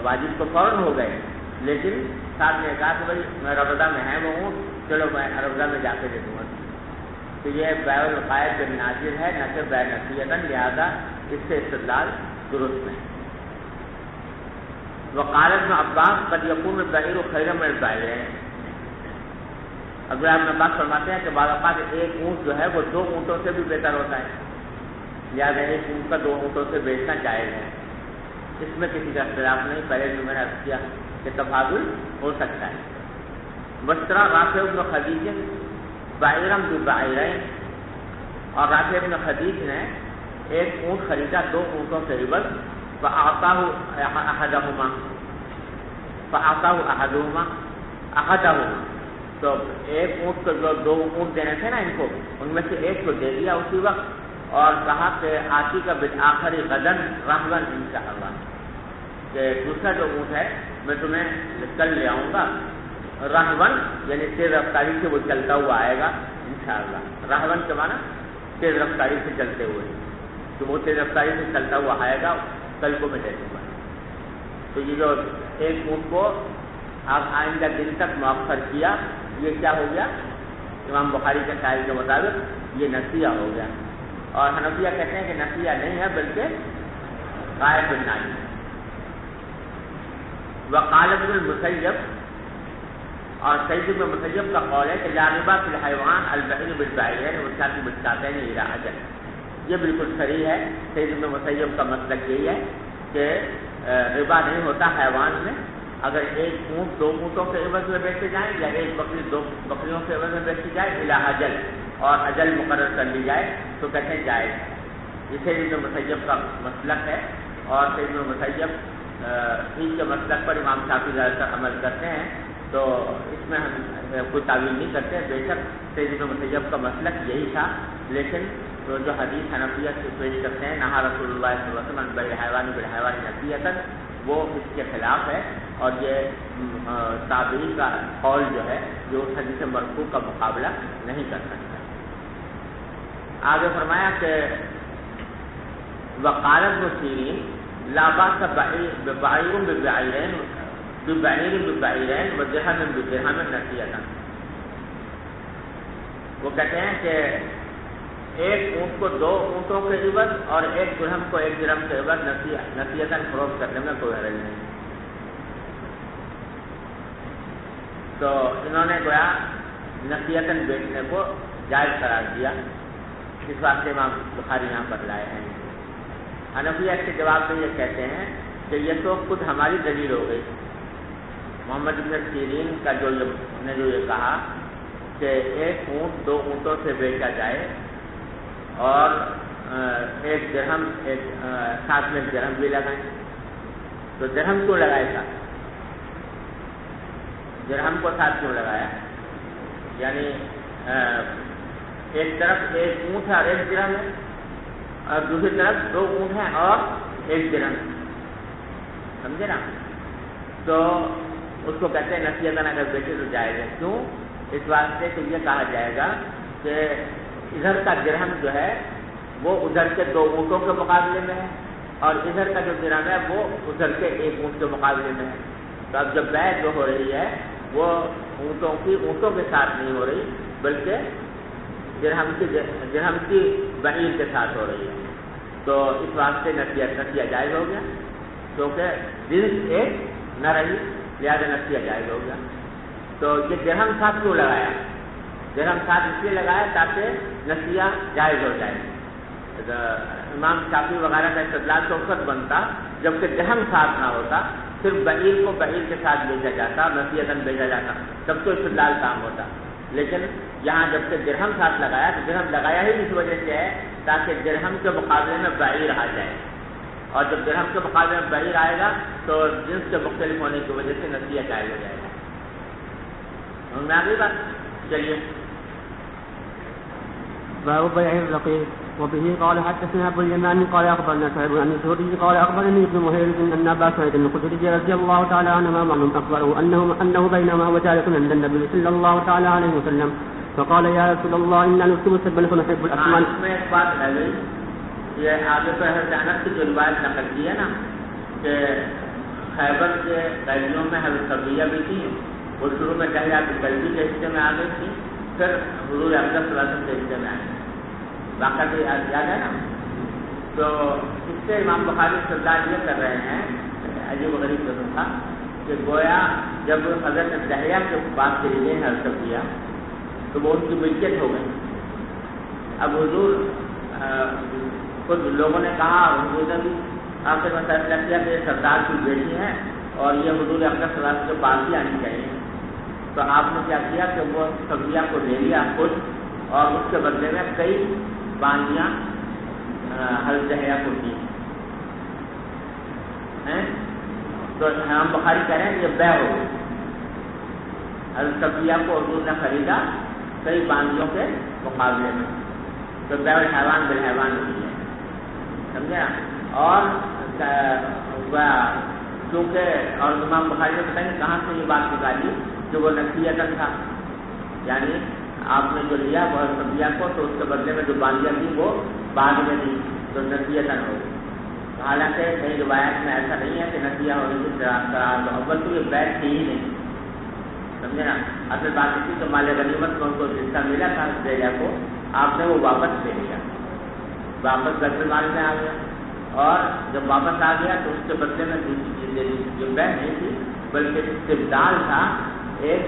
واجب تو فوراً ہو گئے، لیکن ساتھ نے کہا کہ بھائی میں ربضہ میں ہے وہ اونٹ، چلو میں ربضہ میں جا کے دے دوں گا. تو یہ بیع الغائب بالناجز ہے، نہ کہ بیع نصیحۃ، لہٰذا اس سے استدلال درست نہیں. وقال ابن عباس قد يكون البعير خيرا من البعيرين. عبداللہ بن عباس فرماتے ہیں کہ بعض اوقات ایک اونٹ جو ہے وہ 2 اونٹوں سے بھی بہتر ہوتا ہے، لہٰذا ایک اونٹ کا 2 اونٹوں سے بیچنا جائز ہے. اس میں کسی کا اختلاف نہیں. پہلے جو میں نے عرض کیا کہ تفاضل ہو سکتا ہے. واشترى رافع بن خدیج بعیرا ببعیرین، اور رافع بن خدیج نے ایک اونٹ خریدا 2 اونٹوں کے عوض. فأعطاه أحدهما تو ایک اونٹ کو جو 2 اونٹ دینے تھے نا ان کو، ان میں سے ایک کو دے دیا اسی وقت، اور کہا کہ آتی کا بالآخری غدن رہون انشاءاللہ، کہ دوسرا جو اونٹ ہے میں تمہیں کل لے آؤں گا، رہون یعنی تیز رفتاری سے وہ چلتا ہوا آئے گا انشاءاللہ، رہون کے معنی تیز رفتاری سے چلتے ہوئے، تو وہ تیز رفتاری سے چلتا ہوا آئے گا، کل کو میں دے دوں گا۔ تو یہ جو ایک اونٹ کو آپ آئندہ دن تک مؤخر کیا، یہ کیا ہو گیا؟ امام بخاری کے قائل کے مطابق یہ نسیہ ہو گیا، اور حنفیہ کہتے ہیں کہ نسیہ نہیں ہے بلکہ غائب النائی ہے۔ وقال ابن المسیب، اور سعید بن مسیب کا قول ہے کہ لا ربا فی الحیوان البعیر بالبعیرین والشاة بالشاتین الی اجل، یہ بالکل صحیح ہے۔ سعید بن مسیب کا مسلک یہی ہے کہ ربا نہیں ہوتا حیوان میں، اگر ایک اونٹ 2 اونٹوں کے عوض میں بیچے جائیں یا ایک بکری 2 بکریوں کے عوض میں بیچی جائے الی اجل، اور اجل مقرر کر لی جائے تو کہتے ہیں جائز۔ یہ سعید بن مسیب کا مسلک ہے، اور سعید بن مسیب ان کے مسلک پر امام شافعی زیادہ تر عمل کرتے ہیں، تو اس میں ہم کوئی تعویل نہیں کرتے۔ بے شک سعید بن مسیب کا مسلک یہی تھا، لیکن تو جو حدیث حنفیہ سے پیش کرتے ہیں نہا رسول اللہ صلی اللہ علیہ وسلم بالحیوان بالحیوان نسیۃ، وہ اس کے خلاف ہے، اور یہ تابعی کا قول جو ہے جو اس حدیث مرفوع کا مقابلہ نہیں کر سکتا۔ آگے فرمایا کہ وقال ابن سیرین لا باس بعیر ببعیرین ودرہم بدرہم نسیۃ، وہ کہتے ہیں کہ ایک اونٹ کو 2 اونٹوں کے عوض اور ایک درہم کو 1 درہم کے عوض نسیۃً فروخت کرنے میں کوئی حرج نہیں۔ تو انہوں نے گویا نسیۃً بیچنے کو جائز قرار دیا، اس واسطے امام بخاری یہاں پر لائے ہیں۔ حنفیہ اس کے جواب میں یہ کہتے ہیں کہ یہ تو خود ہماری دلیل ہو گئی، محمد بن سیرین کا جو یہ کہا کہ ایک اونٹ 2 اونٹوں سے بیچا جائے اور 1 درہم ساتھ میں 1 درہم بھی لگائیں، تو درہم کیوں لگائے تھا؟ درہم کو ساتھ کیوں لگایا؟ یعنی ایک طرف 1 اونٹ ہے اور 1 درہم ہے، اور دوسری طرف 2 اونٹ ہیں اور 1 درہم، سمجھے نا؟ تو اس کو کہتے ہیں نسیۃً اگر بیچے تو جائز ہے۔ کیوں؟ اس واسطے کہ یہ کہا جائے گا کہ ادھر کا درہم جو ہے وہ ادھر کے 2 اونٹوں کے مقابلے میں ہے، اور ادھر کا جو درہم ہے وہ ادھر کے 1 اونٹ کے مقابلے میں ہے۔ تو اب جب بیع جو ہو رہی ہے وہ اونٹوں کے ساتھ نہیں ہو رہی، بلکہ درہم کی بعیر کے ساتھ ہو رہی ہے، تو اس واسطے نسیہ جائز ہو گیا، کیونکہ جنس ایک نہ رہی، لہٰذا نسیہ جائز ہو گیا۔ تو یہ درہم ساتھ کیوں لگایا؟ درہم ساتھ اس لیے لگایا تاکہ نسیہ جائز ہو جائے۔ امام شافعی وغیرہ کا استدلال تو وقت بنتا جبکہ درہم ساتھ نہ ہوتا، صرف بعیر کو بعیر کے ساتھ بیچا جاتا، نسیۃً بیچا جاتا، تب تو استدلال کام ہوتا۔ لیکن یہاں جب سے درہم ساتھ لگایا تو درہم لگایا ہی اس وجہ سے ہے تاکہ درہم کے مقابلے میں بعیر آ جائے، اور جب درہم کے مقابلے میں بعیر آئے گا تو جنس کے مختلف ہونے کی وجہ سے نسیہ جائز ہو جائے گا۔ میں آگے بات چلیے۔ باب بيع الرقيق. وبه قال حدثنا ابو اليمان قال اخبرنا شعيب عن الزهري قال اخبرني ابن مهير ان ابا سعيد الخدري رضي الله تعالى عنهما معلوم اخبره انه بينما هو جالس عند النبي صلى الله تعالى عليه وسلم فقال يا رسول الله انا نكتب السبل فنحب الاثمان. اس میں ایک بات ہے یہ آگے پر حضرت انس کی جو روایت نقل کی ہے نا کہ خیبر کے قیدیوں میں حضرت صفیہ بھی تھی، وہ شروع میں کہا کہ قلبی کے حصے میں آ گئی تھی، پھر حضور اقدس صلی اللہ علیہ وسلم کے حصے میں آئی، واقعہ تو یاد ہے نا۔ تو اس سے امام بخاری استدلال یہ کر رہے ہیں، عجیب و غریب قسم تھا کہ گویا جب حضرت دہیا کے بات کے لیے حضرت کیا تو وہ ان کی ملکیت ہو گئی۔ اب حضور خود لوگوں نے کہا، حضور نے بھی آخر میں فیصلہ کیا کہ یہ سردار کی بیٹی ہیں اور یہ حضور اقدس صلی اللہ علیہ وسلم کے پاس ہی آنی چاہیے۔ تو آپ نے کیا کیا کہ وہ صفیہ کو لے لیا خود، اور اس کے بدلے میں کئی باندیاں حضرت دہیا کو دی ہیں۔ تو امام بخاری کہہ رہے ہیں کہ یہ بیع ہو گئی۔ حضرت صفیہ کو حضور نے خریدا کئی باندیوں کے مقابلے میں، تو بیع الحیوان بالحیوان ہوئی ہے، سمجھے نا؟ اور چونکہ اور امام بخاری نے بتائیں کہاں سے یہ بات نکالی کہ وہ نصیحتاً تھا، یعنی آپ نے جو لیا بہت صفیہ کو تو اس کے بدلے میں جو باندیاں تھی وہ بعد میں دی تو نصیحتاً ہو گئی۔ حالانکہ کئی روایت میں ایسا نہیں ہے کہ نصیحہ ہونے کی قرار دو، اول تو یہ بیع تھی ہی نہیں، سمجھے نا؟ اصل بات تھی کہ مال غنیمت میں ان کو حصہ ملا تھا بیع کو، آپ نے وہ واپس لے لیا، واپس بیت المال میں آ گیا، اور جب واپس آ گیا تو اس کے بدلے میں دوسری چیز دے دی، جو بیع نہیں تھی بلکہ استبدال تھا ایک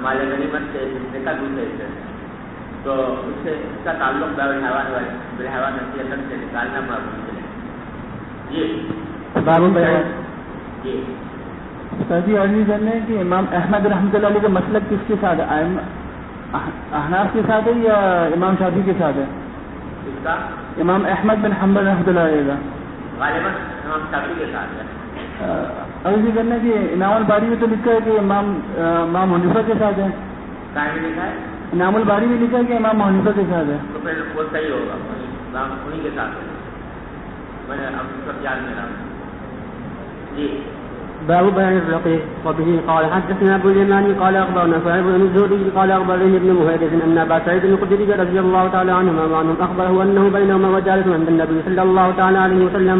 مال غنیمت کے حصے کا دوسرے حصے سے، تو اس کا تعلق بیع الحیوان بالحیوان نصیحت سے نکالنا بڑا مشکل ہے۔ جی سردی عرضی کرنے کہ امام احمد رحمۃ اللہ علیہ کا مسلک کس کے ساتھ ہے؟ احناف کے ساتھ ہے یا امام شافعی کے ساتھ ہے؟ اس کا امام احمد بن حنبل رحمۃ اللہ علیہ کا غالباً امام شافعی کے ساتھ ہے۔ عرضی کرنے کہ امام الباری میں تو لکھا ہے کہ امام حنیفہ کے ساتھ ہے، کہاں میں لکھا ہے؟ امام الباری میں لکھا ہے کہ امام حنیفہ کے ساتھ ہے، تو پھر وہ صحیح ہوگا، امام انہیں کے ساتھ ہے، میں نے اب سب یاد میں رہا۔ جی باب بيان الرقيق. وبه قال حدثنا ابو اليماني قال اخبرنا شعيب بن الزهري قال اخبرني ابن مهيرز ان ابا سعيد الخدري رضي الله تعالى عنهما وعنهم اخبره انه بينهما وجالس عند النبي صلى الله تعالى عليه وسلم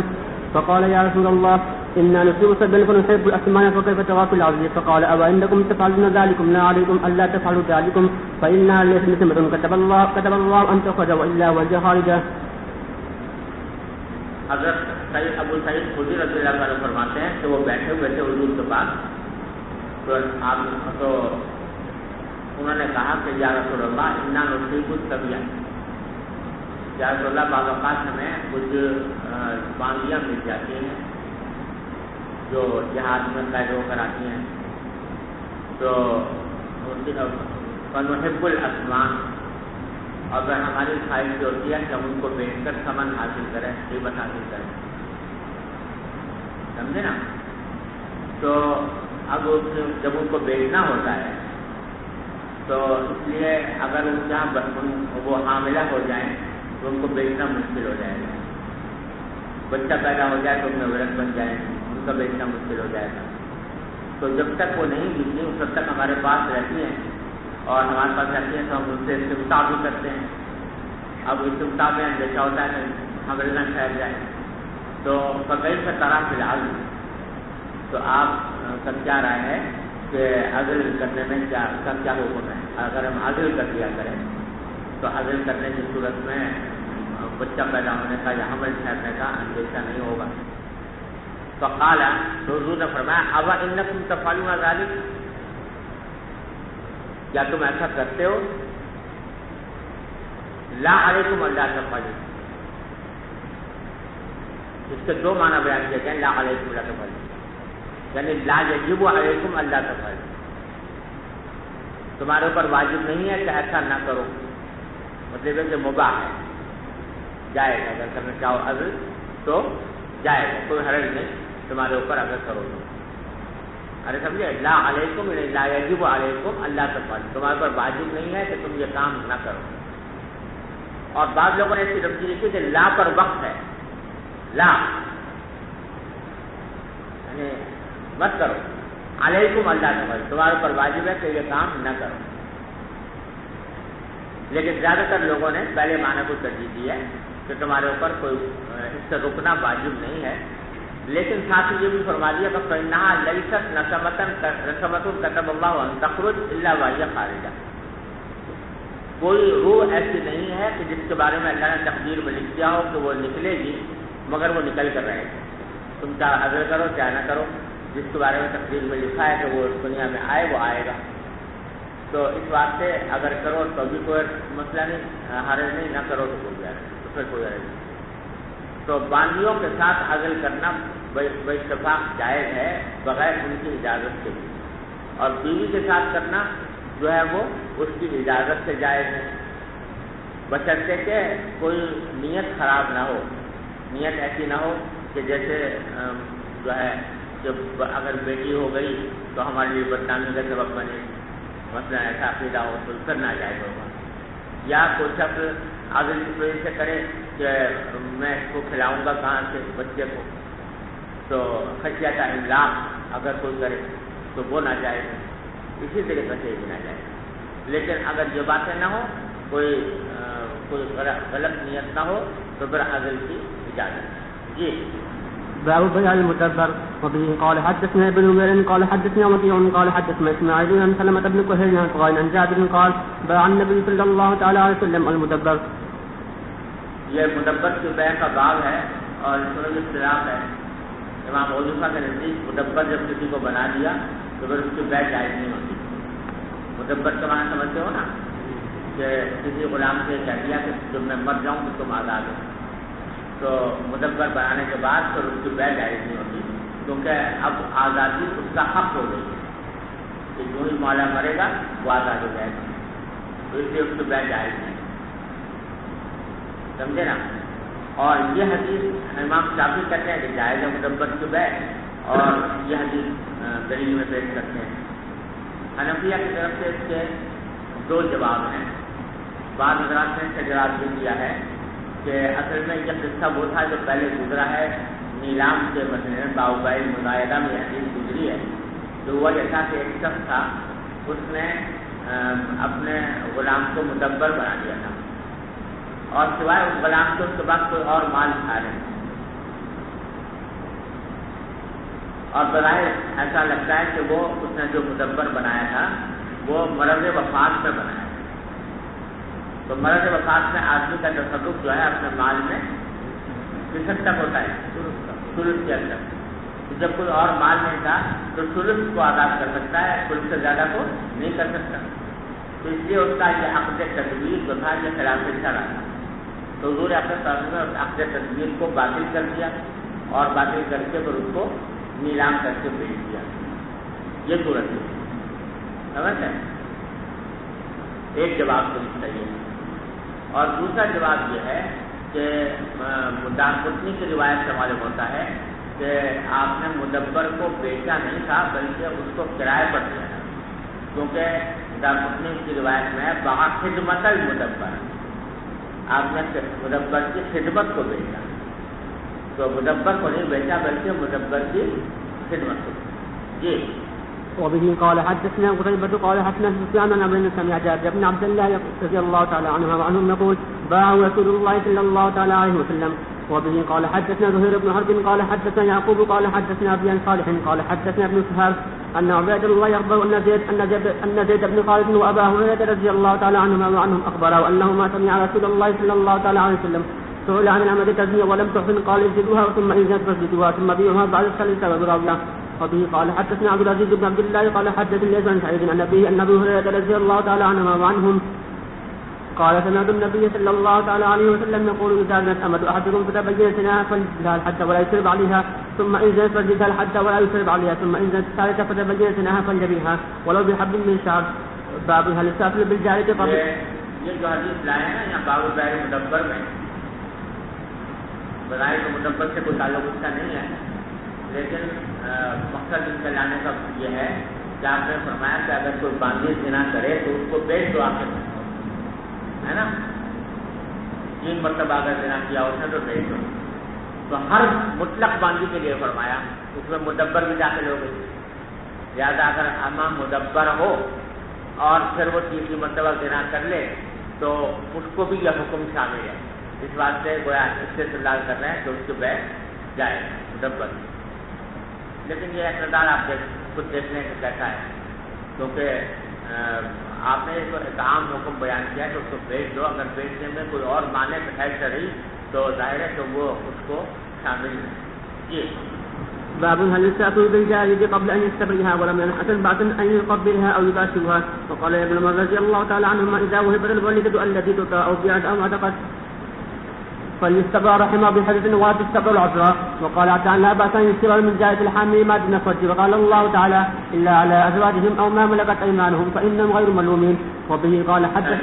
فقال يا رسول الله انا نصيب سبا فنحب الاسمان فكيف تراك العزل؟ فقال ابا انكم تفعلون ذلكم لا عليكم الا تفعلوا ذلكم فانها ليست نسمه كتب الله ان تخرج والا وجه خارجه. حضرت ابو سعید خدری رضی اللہ عنہ فرماتے ہیں کہ وہ بیٹھے ہوئے تھے حضور کے پاس، تو انہوں نے کہا کہ یا رسول اللہ انا نصیب السبیہ، یا رسول اللہ بعض اوقات ہمیں کچھ باندیاں مل جاتی ہیں جو جہاد میں قید ہو کر آتی ہیں، تو فنحب الاسمان، اور پھر ہماری خواہش جو ہوتی ہے کہ ہم ان کو بیچ کر ثمن حاصل کریں، قیمت حاصل کریں، سمجھے نا؟ تو اب جب ان کو بیچنا ہوتا ہے تو اس لیے اگر ان جہاں وہ حاملہ ہو جائیں تو ان کو بیچنا مشکل ہو جائے گا، بچہ پیدا ہو جائے تو ان میں ورث بن جائے، ان کا بیچنا مشکل ہو جائے گا، تو جب تک وہ نہیں بکتی اس وقت تک ہمارے پاس رہتی ہیں اور ہمارے پاس رہتی ہیں تو ہم ان سے استمتاع بھی کرتے ہیں۔ اب استمتاع میں اندیشہ ہوتا ہے کہ حمل نہ ٹھہر جائے، تو فقیر سے طرح فی الحال، تو آپ کا کیا رائے ہے کہ عزل کرنے میں کیا حکم ہے؟ اگر ہم عزل کر دیا کریں تو عزل کرنے کی صورت میں بچہ پیدا ہونے کا یا حمل ٹھہرنے کا اندیشہ نہیں ہوگا۔ فقال، تو حضور نے فرمایا ابا انکم تفعلون ذلک، کیا تم ایسا کرتے ہو؟ لا علیکم اللہ تفعلوا، اس کے دو معنی بیان کیے گئے، لا علیکم اللہ تفعلوا یعنی لا یجب علیکم اللہ تفعلوا، تمہارے اوپر واجب نہیں ہے کہ ایسا نہ کرو، مطلب ہے کہ مباح ہے، جائز ہے، اگر کرنا چاہو عزل تو جائز ہے، کوئی حرج نہیں تمہارے اوپر اگر کرو تو۔ ارے سمجھے، لا علیکم یعنی لا یجب علیکم اللہ تفعلوا، تمہارے اوپر واجب نہیں ہے کہ تم یہ کام نہ کرو۔ اور بعض لوگوں نے اس کی تفسیر لکھی کہ لا پر وقت ہے، لا یعنی مت کرو، علیکم اللہ تفعلوا، تمہارے اوپر واجب ہے کہ یہ کام نہ کرو۔ لیکن زیادہ تر لوگوں نے پہلے معنی کو ترجیح دی ہے کہ تمہارے اوپر کوئی اس سے رکنا واجب نہیں ہے، لیکن ساتھ ہی یہ بھی فرما دیا کہ فإنها ليست نسمة كتب الله أن تخرج إلا وهي خارجة، کوئی روح ایسی نہیں ہے کہ جس کے بارے میں اللہ نے تقدیر میں لکھ دیا ہو کہ وہ نکلے گی مگر وہ نکل کر رہے گی، تم چاہے عزل کرو چاہے نہ کرو، جس کے بارے میں تقدیر میں لکھا ہے کہ وہ دنیا میں آئے وہ آئے گا۔ تو اس واسطے اگر کرو تو بھی کوئی مسئلہ نہیں، حرج نہیں، نہ کرو تو کوئی حرج نہیں، تو پھر کوئی حرج نہیں۔ تو باندیوں کے ساتھ عزل کرنا باتفاق جائز ہے بغیر ان کی اجازت کے بھی، اور بیوی کے ساتھ کرنا جو ہے وہ اس کی اجازت سے جائز ہے، بشرطے کہ کوئی نیت خراب نہ ہو، نیت ایسی نہ ہو کہ جیسے جو ہے جب اگر بیٹی ہو گئی تو ہمارے لیے بدنامی کا سبب بنے، مثلا ایسا عقیدہ ہو تو کرنا جائز ہوگا. یا کوئی شخص عادل کی وجہ سے کرے کہ میں اس کو کھلاؤں گا کہاں سے بچے کو، تو خشیت املاق اگر کوئی کرے تو وہ نہ جائے، اسی طریقے سے بھی نہ جائے. لیکن اگر یہ باتیں نہ ہو، کوئی غلط نیت نہ ہو تو پھر عدل کی اجازت. جی باب بيع المدبر. وبه قال حدثنا ابن عمر قال حدثنا وكيع قال حدثنا اسماعيل عن سلمة بن كهيل عن جابر قال باع النبي صلى الله تعالى عليه وسلم المدبر. یہ مدبر کی بیع کا باب ہے اور اس میں اختلاف ہے. امام ابو حنیفہ کے نزدیک مدبر جب کسی کو بنا دیا تو پھر اس کی بیع جائز نہیں ہوتی. مدبر کا معنی سمجھتے ہو نا، کہ کسی غلام سے کہہ دیا کہ جب میں مر جاؤں تو تم آزاد ہو، تو مدبر بنانے کے بعد پھر اس کی بیع جائز نہیں ہوتی، کیونکہ اب آزادی اس کا حق ہو گئی کہ جو ہی مولا مرے گا وہ آزاد ہو جائے گا، تو اس لیے اس کی بیع جائز نہیں. سمجھے نا. اور یہ حدیث امام شافعی کہتے ہیں کہ جائز ہے مدبر کی بیع، اور یہ حدیث دلیل میں پیش کرتے ہیں. حنفیہ کی طرف سے اس کے دو جواب ہیں. بعض حضرات نے جواب یہ دیا ہے کہ اصل میں یہ قصہ وہ تھا جو پہلے گزرا ہے نیلام کے مسئلے میں، باؤبائل مظاہرہ میں حدیث گزری ہے. تو وہ جیسا کہ ایک شخص تھا، اس نے اپنے غلام کو مدبر بنا دیا تھا، اور سوائے اس غلام کے اس کے بعد کوئی اور مال کھا رہے، اور بظاہر ایسا لگتا ہے کہ وہ اس نے جو مدبر بنایا تھا وہ مرض وفات میں بنایا. تو مرض وفات میں آدمی کا تصرف جو ہے اپنے مال میں کس حد تک ہوتا ہے؟ ثلث کے اندر. جب کوئی اور مال نہیں تھا تو ثلث کو آزاد کر سکتا ہے، ثلث سے زیادہ کو نہیں کر سکتا. تو اس لیے اس کا یہ عقد تدبیر جو تھا یہ خلاف شرع تھا. تو حضور اقدس صلی اللہ علیہ وسلم نے عقد تدبیر کو باطل کر دیا، اور باطل کر کے پھر اس کو نیلام کر کے بیچ دیا. یہ صورت ہے، سمجھ ہے. ایک جواب تو صحیح ہے. اور دوسرا جواب یہ ہے کہ دار قطنی کی روایت سے معلوم ہوتا ہے کہ آپ نے مدبر کو بیچا نہیں تھا بلکہ اس کو کرائے پر دیا تھا، کیونکہ دار قطنی کی روایت میں بہا خدمت المدبر، آپ نے مدبر کی خدمت کو بیچا. تو مدبر کو نہیں بیچا بلکہ مدبر کی خدمت کو. جی وبه قال حدثنا قتيبة قال حدثنا سفيان عن ابن سمع جابر بن عبد الله رضي الله تعالى عنهم يقول باع رسول الله صلى الله تعالى عليه وسلم. وبه قال حدثنا زهير بن حرب قال حدثنا يعقوب قال حدثنا ابي عن صالح قال حدثنا ابن شهاب ان عبيد الله يخبر ان زيد بن خالد وابا هريره رضي الله تعالى عنهم اخبره انهما سمع رسول الله صلى الله تعالى عليه وسلم سئل عن العمل تزني ولم تحسن قال اجلدوها ثم ان فاسجدوها ثم بيعوها بعد الثالثه وبراويه. وبه قال حدثنا عبد العزيز بن عبد الله قال حدثني ليس عن سعيد عن ابي ان ابي هريره رضي الله تعالى عنهم قال سمعت النبي صلى الله تعالى عليه وسلم يقول اذا زنت امه احدكم فتبين زناها فليجلدها الحد ولا يشرب عليها ثم ان زنت فليجلدها الحد ولا يشرب عليها ثم ان زنت الثالثه فتبين زناها فليجلدها ولو بحب من شعر. باب هل السافل بالجاريه قبل. یہ جو حدیث لائے ہیں نا یہاں باب البیع مدبر میں، بظاہر تو مدبر سے کوئی تعلق اس کا نہیں ہے، لیکن مقصد ان سے لانے کا یہ ہے کہ آپ نے فرمایا کہ اگر کوئی باندھی زنا کرے تو اس کو بیچ دو، آپ ہے نا. 3 مرتبہ اگر زنا کیا اس نے تو بیچ دو. تو ہر مطلق باندھی کے لیے فرمایا، اس میں مدبر بھی داخل ہو گئی. لہٰذا اگر اماں مدبر ہو اور پھر وہ 3 مرتبہ زنا کر لے تو اس کو بھی یہ حکم شامل ہے. اس بات سے گویا استدلال کر رہے ہیں کہ اس کو بیچ جائے مدبر. لیکن یہ اقتدار آپ خود دیکھنے کا کیسا ہے، کیونکہ آپ نے اس کو ایک عام حکم بیان کیا کہ اس کو بیچ دو. اگر بیچنے میں کوئی اور معنی خیر رہی تو ظاہر ہے کہ وہ اس کو شامل ہے. جی باب هل يستأثر بالجارية قبل أن يستبرئها ولم ينحسن بعد أن يقبلها أو يباشرها. وقال ابن عمر رضي الله تعالى عنهما إذا وهبت الوالدة التي تطاع أو بيعت أو عتقت فليستبرأ رحمها بحدث ولا تستبرأ العذراء. وقال تعالى لا بأس أن يستبرأ من جارية الحامل ما دون الفرج. وقال الله تعالى إلا على أزواجهم أو ما ملكت أيمانهم فإنهم غير ملومين. وبه قال حدث.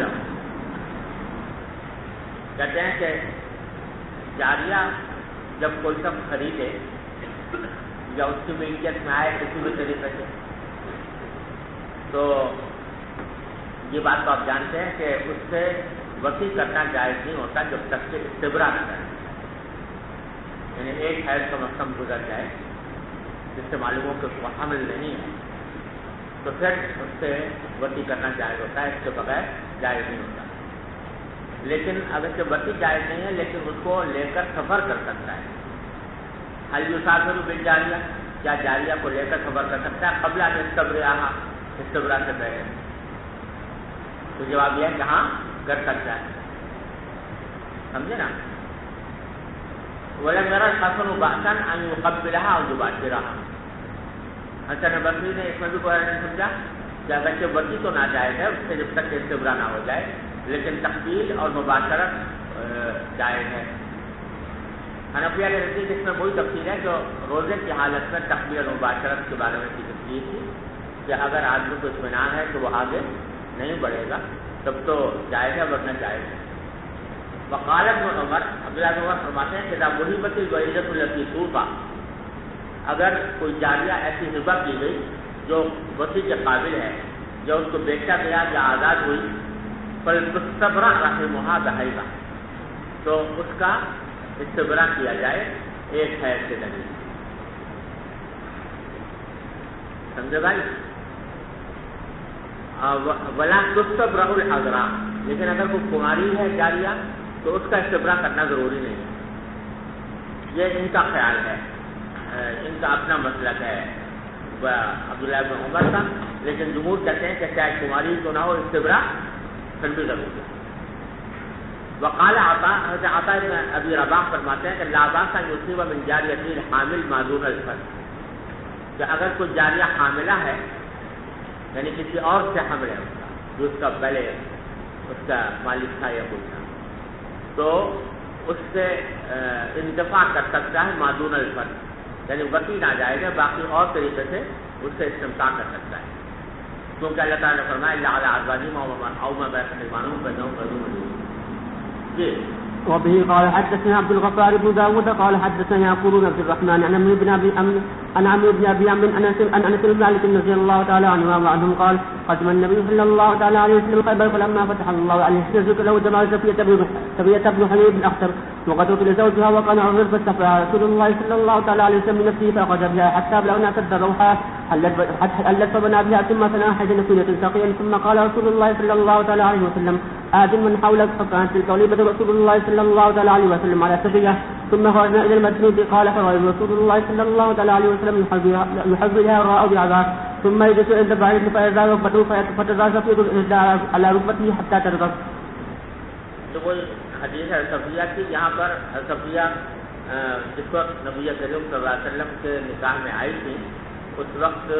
کہتے ہیں کہ جاریہ جب کوئی شخص خریدے یا اس کی ملکیت میں آئے کسی بھی طریقے سے. تو یہ بات تو آپ جانتے ہیں کہ اس سے وسیع کرنا جائز نہیں ہوتا جب تک کہ استبرا نہ کرے. یعنی ایک حیض کم از کم گزر جائے جس سے معلوم ہو کہ اس کو حمل نہیں ہے تو پھر اس سے وسیع کرنا جائز ہوتا ہے, اس کے بغیر جائز نہیں ہوتا. لیکن اگر سے وسیع جائز نہیں ہے لیکن اس کو لے کر سفر کر سکتا ہے. حل یسافر بالجاریہ, کیا جاریہ کو لے کر سفر کر سکتا ہے قبل ان یستبرئھا, استبرا سے پہلے؟ تو جواب یہ ہے کہ ہاں کر سکتا ہے. سمجھے نا؟ وَلَمْ يَرَ الْحَسَنُ بَأْسًا أَنْ يُقَبِّلَهَا أَوْ يُبَاشِرَهَا. حسن بصری نے اس میں بھی کوئی نہیں سمجھا کہ اگرچہ وسیع تو ناجائز ہے اس سے جب تک استبرا نہ ہو جائے, لیکن تقبیل اور مباشرت جائز ہے. حنفیہ کے نزدیک اس میں وہی تفصیل ہے جو روزے کی حالت میں تقبیل اور مباشرت کے بارے میں کی تفصیل تھی کہ اگر آدمی کو اطمینان ہے کہ وہ آگے نہیں بڑھے گا تب تو جائز ہے, ورنہ جائز ہے. وقال ابن عمر, عبداللہ بن عمر فرماتے ہیں کہ اذا وهبت الجویزۃ التي توفى, اگر کوئی جاریہ ایسی ہبہ کی گئی جو وسیع کے قابل ہے, جو اس کو بیچا گیا یا آزاد ہوئی, فلتستبرأ رحمها بحیضہ, تو اس کا استبرا کیا جائے ایک حیض کے ذریعے. سمجھے بھائی؟ ولا تستبرأ العذراء, لیکن اگر کوئی کماری ہے جاریہ تو اس کا استبرا کرنا ضروری نہیں ہے. یہ ان کا خیال ہے, ان کا اپنا مسلک ہے عبداللہ بن عمر کا, لیکن جمہور کہتے ہیں کہ چاہے کماری تو نہ ہو استبرا پھر بھی ضروری ہے. وقال عطاء, حضرت عطاء بن ابی رباح فرماتے ہیں کہ لا باس ان یصیب من جاریۃ الحامل ما دون الفرد, کہ اگر کوئی جاریہ حاملہ ہے یعنی کسی اور سے حمل ہے اس کا, جو اس کا پہلے اس کا مالک تھا یا کوئی تھا, تو اس سے انتفاع کر سکتا ہے ما دون الفرد, یعنی وسیع نہ جائے گا, باقی اور طریقے سے اس سے استمتاع کر سکتا ہے. کیونکہ اللہ تعالیٰ نے فرمایا الا علی ازواجہم او ما ملکت ایمانہم فانہم غیر ملومون. جی. وبه قال حدثنا عبد الغفار بن داود قال حدثنا يعقوب بن عبد الرحمن عن عمرو بن ابي عمرو عن انس بن مالك رضي الله تعالى عنه وعنهم قال قدم النبي صلى الله تعالى عليه وسلم خيبر فلما فتح الله عليه يحتز له جمال صفية بن حليب بن اخطر وقد قتل زوجها وكان عرض فاستفى رسول الله صلى الله تعالى عليه وسلم من نفسه فاخذ بها حتى بلغنا سد الروحة حلت فبنى بها ثم ثنى حجن سنة سقيا ثم قال رسول الله صلى الله تعالى عليه وسلم آذن من حولك فكانت تلك وليمة رسول الله صلى الله تعالى عليه وسلم على صفية. ثم خرجنا إلى المسجد قال فرأى رسول الله صلى الله تعالى عليه وسلم يحذرها الراء بعذاب ثم يجلس عند بعيد فإذا ركبته فتزال صفية على ركبته حتى تركب. تو کوئی حدیث ہے صفیہ کی, یہاں پر صفیہ جس وقت نبی کریم صلی اللہ علیہ وسلم کے نکاح میں آئی تھی اس وقت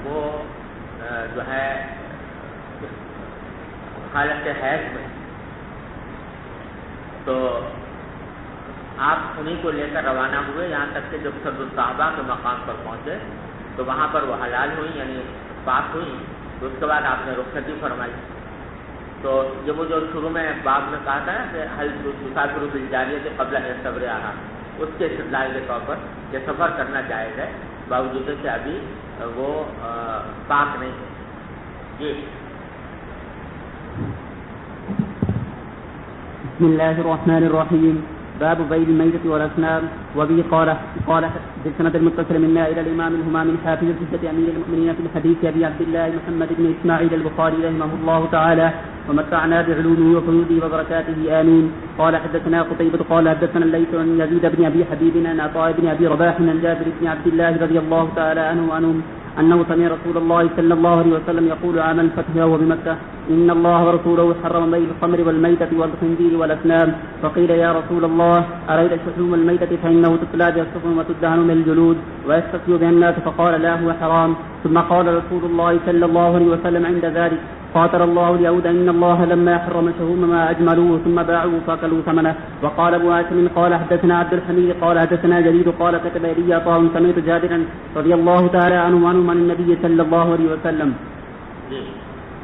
وہ جو ہے حالت حیض میں, تو آپ انہیں کو لے کر روانہ ہوئے یہاں تک کہ جب سرد الصحابہ کے مقام پر پہنچے تو وہاں پر وہ حلال ہوئی یعنی پاک ہوئی. تو اس کے بعد آپ نے رخصتی فرمائی. تو یہ وہ جو شروع میں باب میں کہا تھا کہ حل یسافر بالجاریۃ قبل ان یستبرئھا, اس کے استدلال کے طور پر کہ سفر کرنا جائز ہے باوجود کہ ابھی وہ پاک نہیں ہے. جی. بسم الله الرحمن الرحيم. باب بيع الميتة والأسنان. وبه قال في السند المتصل منا إلى الإمام الهمام الحافظ الجدة أمير المؤمنين في الحديث أبي عبد الله محمد بن إسماعيل البخاري رحمه الله تعالى ومتعنا بعلومه وفيوضه وبركاته آمين. قال حدثنا قتيبة قال حدثنا الليث عن يزيد بن أبي حبيب عن عطاء بن أبي رباح عن جابر بن عبد الله رضي الله تعالى عنه وعنهم أنه سمع رسول الله صلى الله عليه وسلم يقول عام الفتح وهو بمكة إن الله ورسوله حرم بيع الخمر والميتة والخنزير والأسنام. فقيل يا رسول الله أريد شحوم الميتة فإنه تتلى بها السفن وتدهن من الجلود ويستقي بها الناس فقال لا هو حرام. ثم قال رسول الله صلى الله عليه وسلم عند ذلك قاتل الله اليهود إن الله لما حرم شحوم ما أجملوه ثم باعوه فأكلوا ثمنه. وقال أبو هاشم قال حدثنا عبد الحميد قال حدثنا جرير قال كتب إلي عطاء سمعت جابرا رضي الله تعالى عنه عن النبي صلى الله عليه وسلم.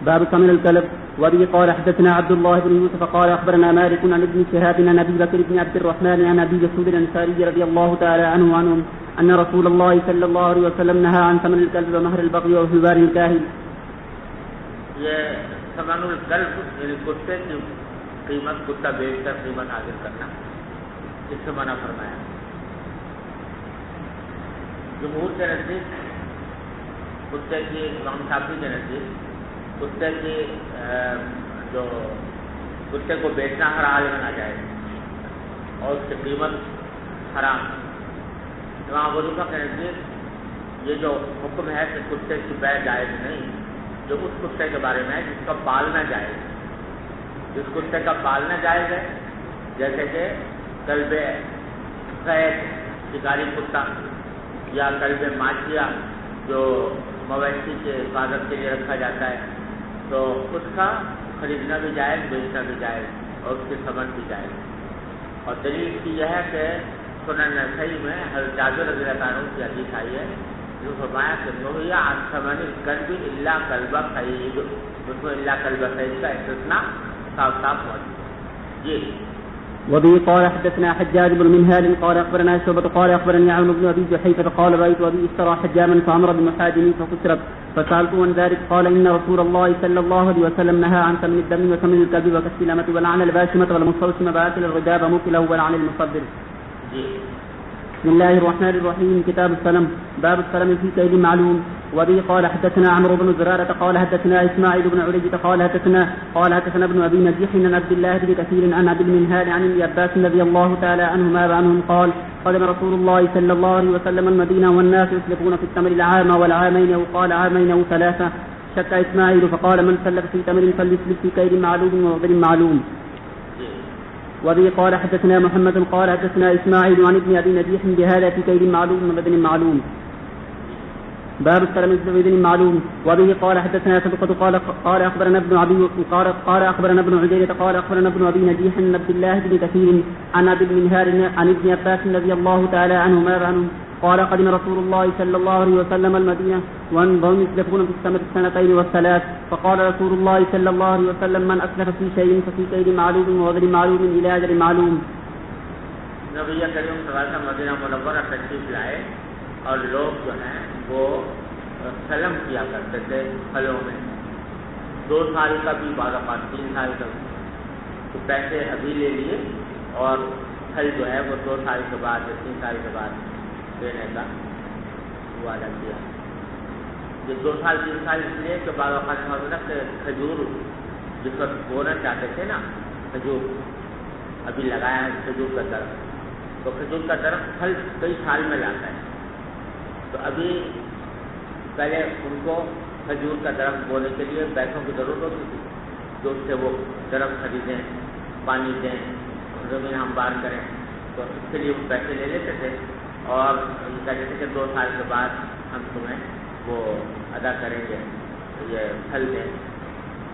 باب ثمن الكلب. وبه قال حدثنا عبد الله بن يوسف قال أخبرنا مالك عن ابن شهاب عن أبي بكر بن عبد الرحمن عن أبي مسعود الأنصاري رضي الله تعالى عنهم أن رسول الله صلى الله عليه وسلم نهى عن ثمن الكلب ومهر البغي وحوار الكاهن. یہ ثمن الکلب یعنی کتے کی قیمت، کتا بیچ کر قیمت حاصل کرنا، اس سے منع فرمایا. جمہور کے نزدیک کتے کی، امام شافعی کے نزدیک کتے کی جو کتے کو بیچنا حلال بنا جائے اور اس کی قیمت حرام. امام ابو حنیفہ کے نزدیک یہ جو حکم ہے کہ کتے کی بیع جائز نہیں، جو اس کتے کے بارے میں ہے جس کا پالنا جائز، جس کتے کا پالنا جائز ہے، جیسے کہ کلب قید شکاری کتا یا کلب ماشیا جو مویشی کے حفاظت کے لیے رکھا جاتا ہے، تو اس کا خریدنا بھی جائز، بیچنا بھی جائز اور اس کی ثمن بھی جائز. اور دلیل اس کی یہ ہے کہ سنن نسائی میں حضرت جابر رضی اللہ عنہ کی حدیث آئی ہے جو فرمایا کہ نہی عن ثمن الکلب الا کلب قید، اس میں الا کلب قید کا استثناء صاف صاف موجود ہے. جی. وبه قال حدثنا حجاج بن منهال قال أخبرنا شعبة قال أخبرني عون بن أبي جحيفة قال رأيت أبي اشترى حجاما فأمر بمحاجمه فكسرت فسألته عن ذلك قال إن رسول الله صلى الله عليه وسلم نهى عن ثمن الدم وثمن الكلب وكسب الأمة ولعن الباشمة والمستوسم وآكل الرجاب مكله ولعن المصدر. بسم الله الرحمن الرحيم. كتاب السلم. باب السلم في كيد معلوم. وبه قال حدثنا عمرو بن زرارة قال حدثنا إسماعيل بن علية قال حدثنا ابن أبي نجيح عن عبد الله بن كثير عن عبد المنهال عن ابن عباس رضي الله تعالى عنهما وعنهم قال قدم رسول الله صلى الله عليه وسلم المدينة والناس يسلفون في التمر العام والعامين أو قال عامين أو ثلاثة. شك إسماعيل فقال من سلف في تمر فليسلف في كيد معلوم ووزن معلوم. وبه قال حدثنا محمد قال حدثنا إسماعيل عن ابن أبي نجيح بهذا في كيد معلوم ووزن معلوم. باب السلم في وزن معلوم. وبه قال حدثنا سبقة قال أخبرنا ابن عجيلة قال أخبرنا ابن أبي نجيح عن عبد الله بن كثير عن أبي المنهار عن ابن عباس رضي الله تعالى عنهما قال قدم رسول الله صلى الله عليه وسلم المدينة وهم يسلفون في السنة السنتين والثلاث فقال رسول الله صلى الله عليه وسلم من أسلف في شيء ففي كيد معلوم ووزن معلوم إلى أجل معلوم. نبی کریم صلی اللہ علیہ وسلم مدینہ منورہ تشریف لائے اور لوگ جو ہیں وہ سلم کیا کرتے تھے پھلوں میں، 2 سال کا بھی، بعض اوقات 3 سال کا بھی. تو پیسے ابھی لے لیے اور پھل جو ہے وہ 2 سال کے بعد یا 3 سال کے بعد دینے کا وعدہ کیا. یہ 2 سال 3 سال اس لیے کہ بعض اوقات کہ کھجور جس وقت بونا چاہتے تھے نا، کھجور ابھی لگایا ہے کھجور کا درخت، تو کھجور کا درخت پھل کئی سال میں لاتا ہے. تو ابھی پہلے ان کو کھجور کا درخت بونے کے لیے پیسوں کی ضرورت ہوتی تھی، جو اس سے وہ درخت خریدیں، پانی دیں، زمین ہموار کریں، تو اس کے لیے وہ پیسے لے لیتے تھے اور کہتے تھے کہ 2 سال کے بعد ہم تمہیں وہ ادا کریں گے، یہ پھل دیں.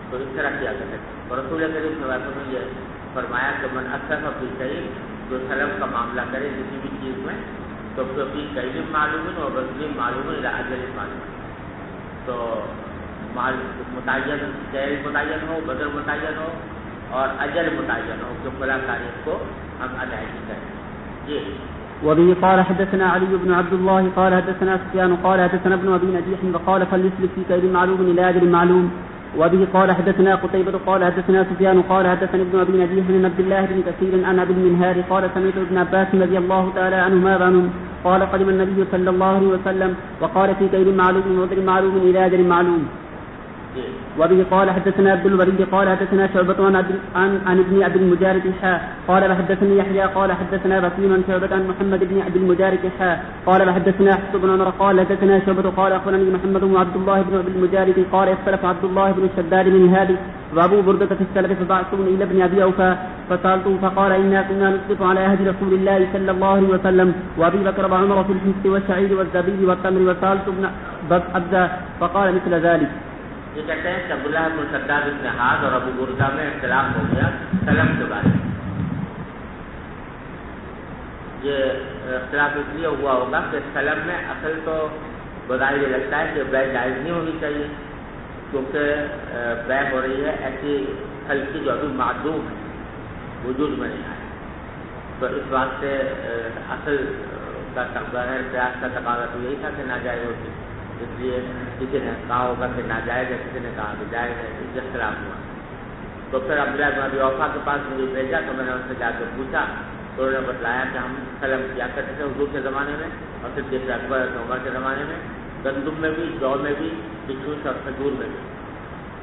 تو اس طرح کیا کرتے تھے. اور رسول کریم صلی اللہ علیہ وسلم نے یہ فرمایا کہ من اسلف فی شیء، جو سلم کا معاملہ کرے کسی بھی چیز میں، تو فی کیل معلوم اور وزن معلوم الی اجل معلوم. تو مال متعین، کیل متعین ہو، وزن متعین ہو اور اجل متعین ہو کہ فلاں تاریخ کو ہم ادائیگی کریں. جی. وبه قال حدثنا علي بن عبد الله قال حدثنا سفيان قال حدثنا ابن أبي نجيح وقال فليسلك في كيد معلوم إلى أجل معلوم. وبه قال حدثنا قتيبة قال حدثنا سفيان قال حدثنا ابن أبي نجيح عن عبد الله بن كثير عن أبي المنهار قال سمعت ابن عباس رضي الله تعالى عنهما قال قدم النبي صلى الله عليه وسلم وقال في كيد معلوم ووزن معلوم إلى أجل معلوم. وبه قال حدثنا عبد الوليد قال حدثنا شعبة عن ابن أبي المجارد قال حدثني يحيى قال حدثنا بكير عن شعبة عن محمد بن أبي المجارد قال حدثنا حفص بن عمر قال حدثنا شعبة قال أخبرني محمد بن عبد الله بن أبي المجارد قال اختلف عبد الله بن الشداد بن هادي وأبو بردة في السلف فبعثوني إلى ابن أبي أوفى فسألته فقال إنا كنا نسقط على عهد رسول الله صلى الله عليه وسلم وأبي بكر وعمر في الحنس والشعير والزبيب والتمر وسألت ابن عبد فقال مثل ذلك. یہ کہتے ہیں کہ عبداللہ بن شداد بن ہاد اور ابو بردہ میں اختلاف ہو گیا سلم کے بارے میں. یہ اختلاف اس لیے ہوا ہوگا کہ سلم میں اصل تو بظاہر یہ لگتا ہے کہ بیع جائز نہیں ہونی چاہیے، کیونکہ بے ہو رہی ہے ایسی پھل کی جو ابھی معدوم ہے، وجود میں نہیں آئے، تو اس بات سے اصل کا ظاہر قیاس کا تقاضا تو یہی تھا کہ ناجائز ہوتی، اس لیے کسی نے کہا ہوگا کہ ناجائز ہے، کسی نے کہا کہ جائز ہے، اس اختلاف ہوا۔ تو پھر عبداللہ بن ابی اوفا کے پاس مجھے بھیجا تو میں نے ان سے جا کے پوچھا تو انہوں نے بتلایا کہ ہم سلم کیا کرتے تھے حضور کے زمانے میں اور صدیق اکبر عمر کے زمانے میں، گندم میں بھی، جو میں بھی، بچھوس اور کھجور میں بھی۔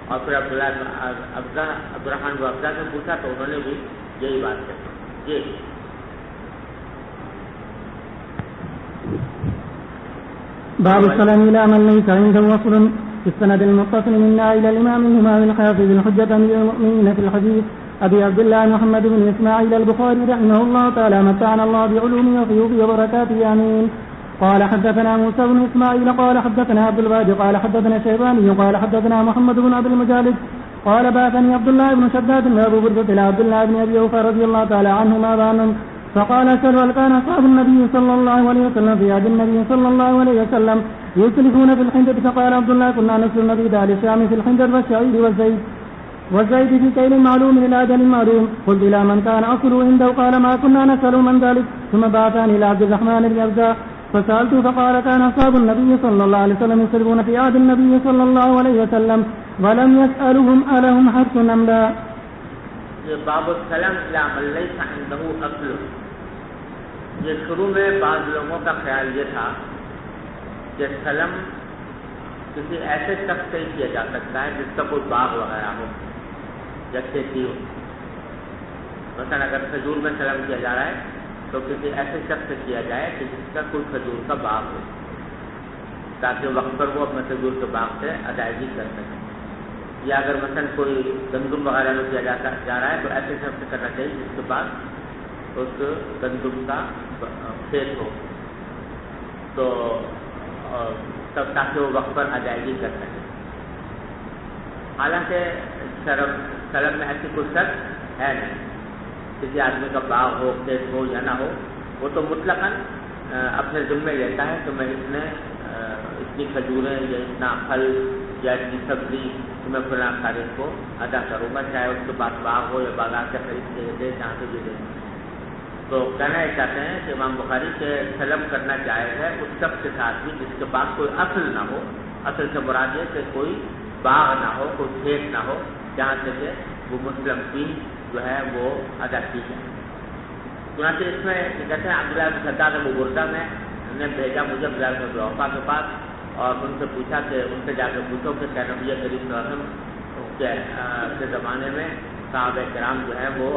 اور پھر عبداللہ عبدالرحمن بن افزا سے پوچھا تو انہوں نے بھی یہی بات کہی۔ جی باب السلام إلى من ليس عنده وصل في السند المتصل منا إلى الإمام الإمام الحافظ الحجة أمير المؤمنين في الحديث أبي عبد الله محمد بن إسماعيل البخاري رحمه الله تعالى متعنا الله بعلومه وفيوفه وبركاته آمين. قال حدثنا موسى بن إسماعيل قال حدثنا عبد الواجد قال حدثنا شيباني قال حدثنا محمد بن عبد المجالد قال بعثني عبد الله بن شداد وأبو بردة إلى عبد الله بن أبي أوفى رضي الله تعالى عنهما بأنهم فقال سألوا هل كان أصحاب النبي صلى الله عليه وسلم في عهد النبي صلى الله عليه وسلم يسلفون في الحنجة؟ فقال عبد الله كنا نسل النبي أهل الشام في الحنجة والشعير والزيت في كيل معلوم إلى أجل معلوم. قلت إلى من كان أصله عنده؟ قال ما كنا نسأل من ذلك. ثم بعثني إلى عبد الرحمن بن أبزة فسألته فقال كان أصحاب النبي صلى الله عليه وسلم يسلفون في عهد النبي صلى الله عليه وسلم ولم يسألهم ألهم حرث أم لا. باب السلام إلى من ليس عنده أصل. یہ شروع میں بعض لوگوں کا خیال یہ تھا کہ سلم کسی ایسے شخص سے کیا جا سکتا ہے جس کا کوئی باغ وغیرہ ہو یا کھیتی ہو. مثلا اگر کھجور میں سلم کیا جا رہا ہے تو کسی ایسے شخص سے کیا جائے کہ جس کا کوئی کھجور کا باغ ہو، تاکہ وقت پر وہ اپنے کھجور کے باغ سے ادائیگی کر سکے. یا اگر مثلا کوئی گندم وغیرہ میں کیا جا رہا ہے تو ایسے شخص سے کرنا چاہیے جس کے پاس اس گندم کا کھیت ہو، تو تب تاکہ وہ وقت پر ادائیگی کر سکے. حالانکہ سلم میں ایسی کوئی شرط ہے نہیں، کسی آدمی کا باغ ہو، کھیت ہو یا نہ ہو، وہ تو مطلقاً اپنے ذمے لیتا ہے کہ میں اتنی کھجوریں یا اتنا پھل یا اتنی سبزی میں فلاں تاریخ کو ادا کروں گا، چاہے اس کے پاس باغ ہو یا بازار سے خرید کے دے، جہاں سے بھی دے. تو کہنا یہ چاہتے ہیں کہ امام بخاری کے سلم کرنا جائز ہے اس شخص کے ساتھ بھی جس کے پاس کوئی اصل نہ ہو. اصل سے مراد یہ کہ کوئی باغ نہ ہو، کوئی کھیت نہ ہو جہاں سے کہ وہ مسلم کی جو ہے وہ ادا کی جائے. چنانچہ اس میں کہتے ہیں عبداللہ بن شداد ابو بردہ نے بھیجا مجھے عبداللہ بن ابی اوفا کے پاس اور ان سے پوچھا کہ ان سے جا کے پوچھو کہ کیا نبی کریم صلی اللہ علیہ وسلم کے زمانے میں صحابہ کرام جو ہے وہ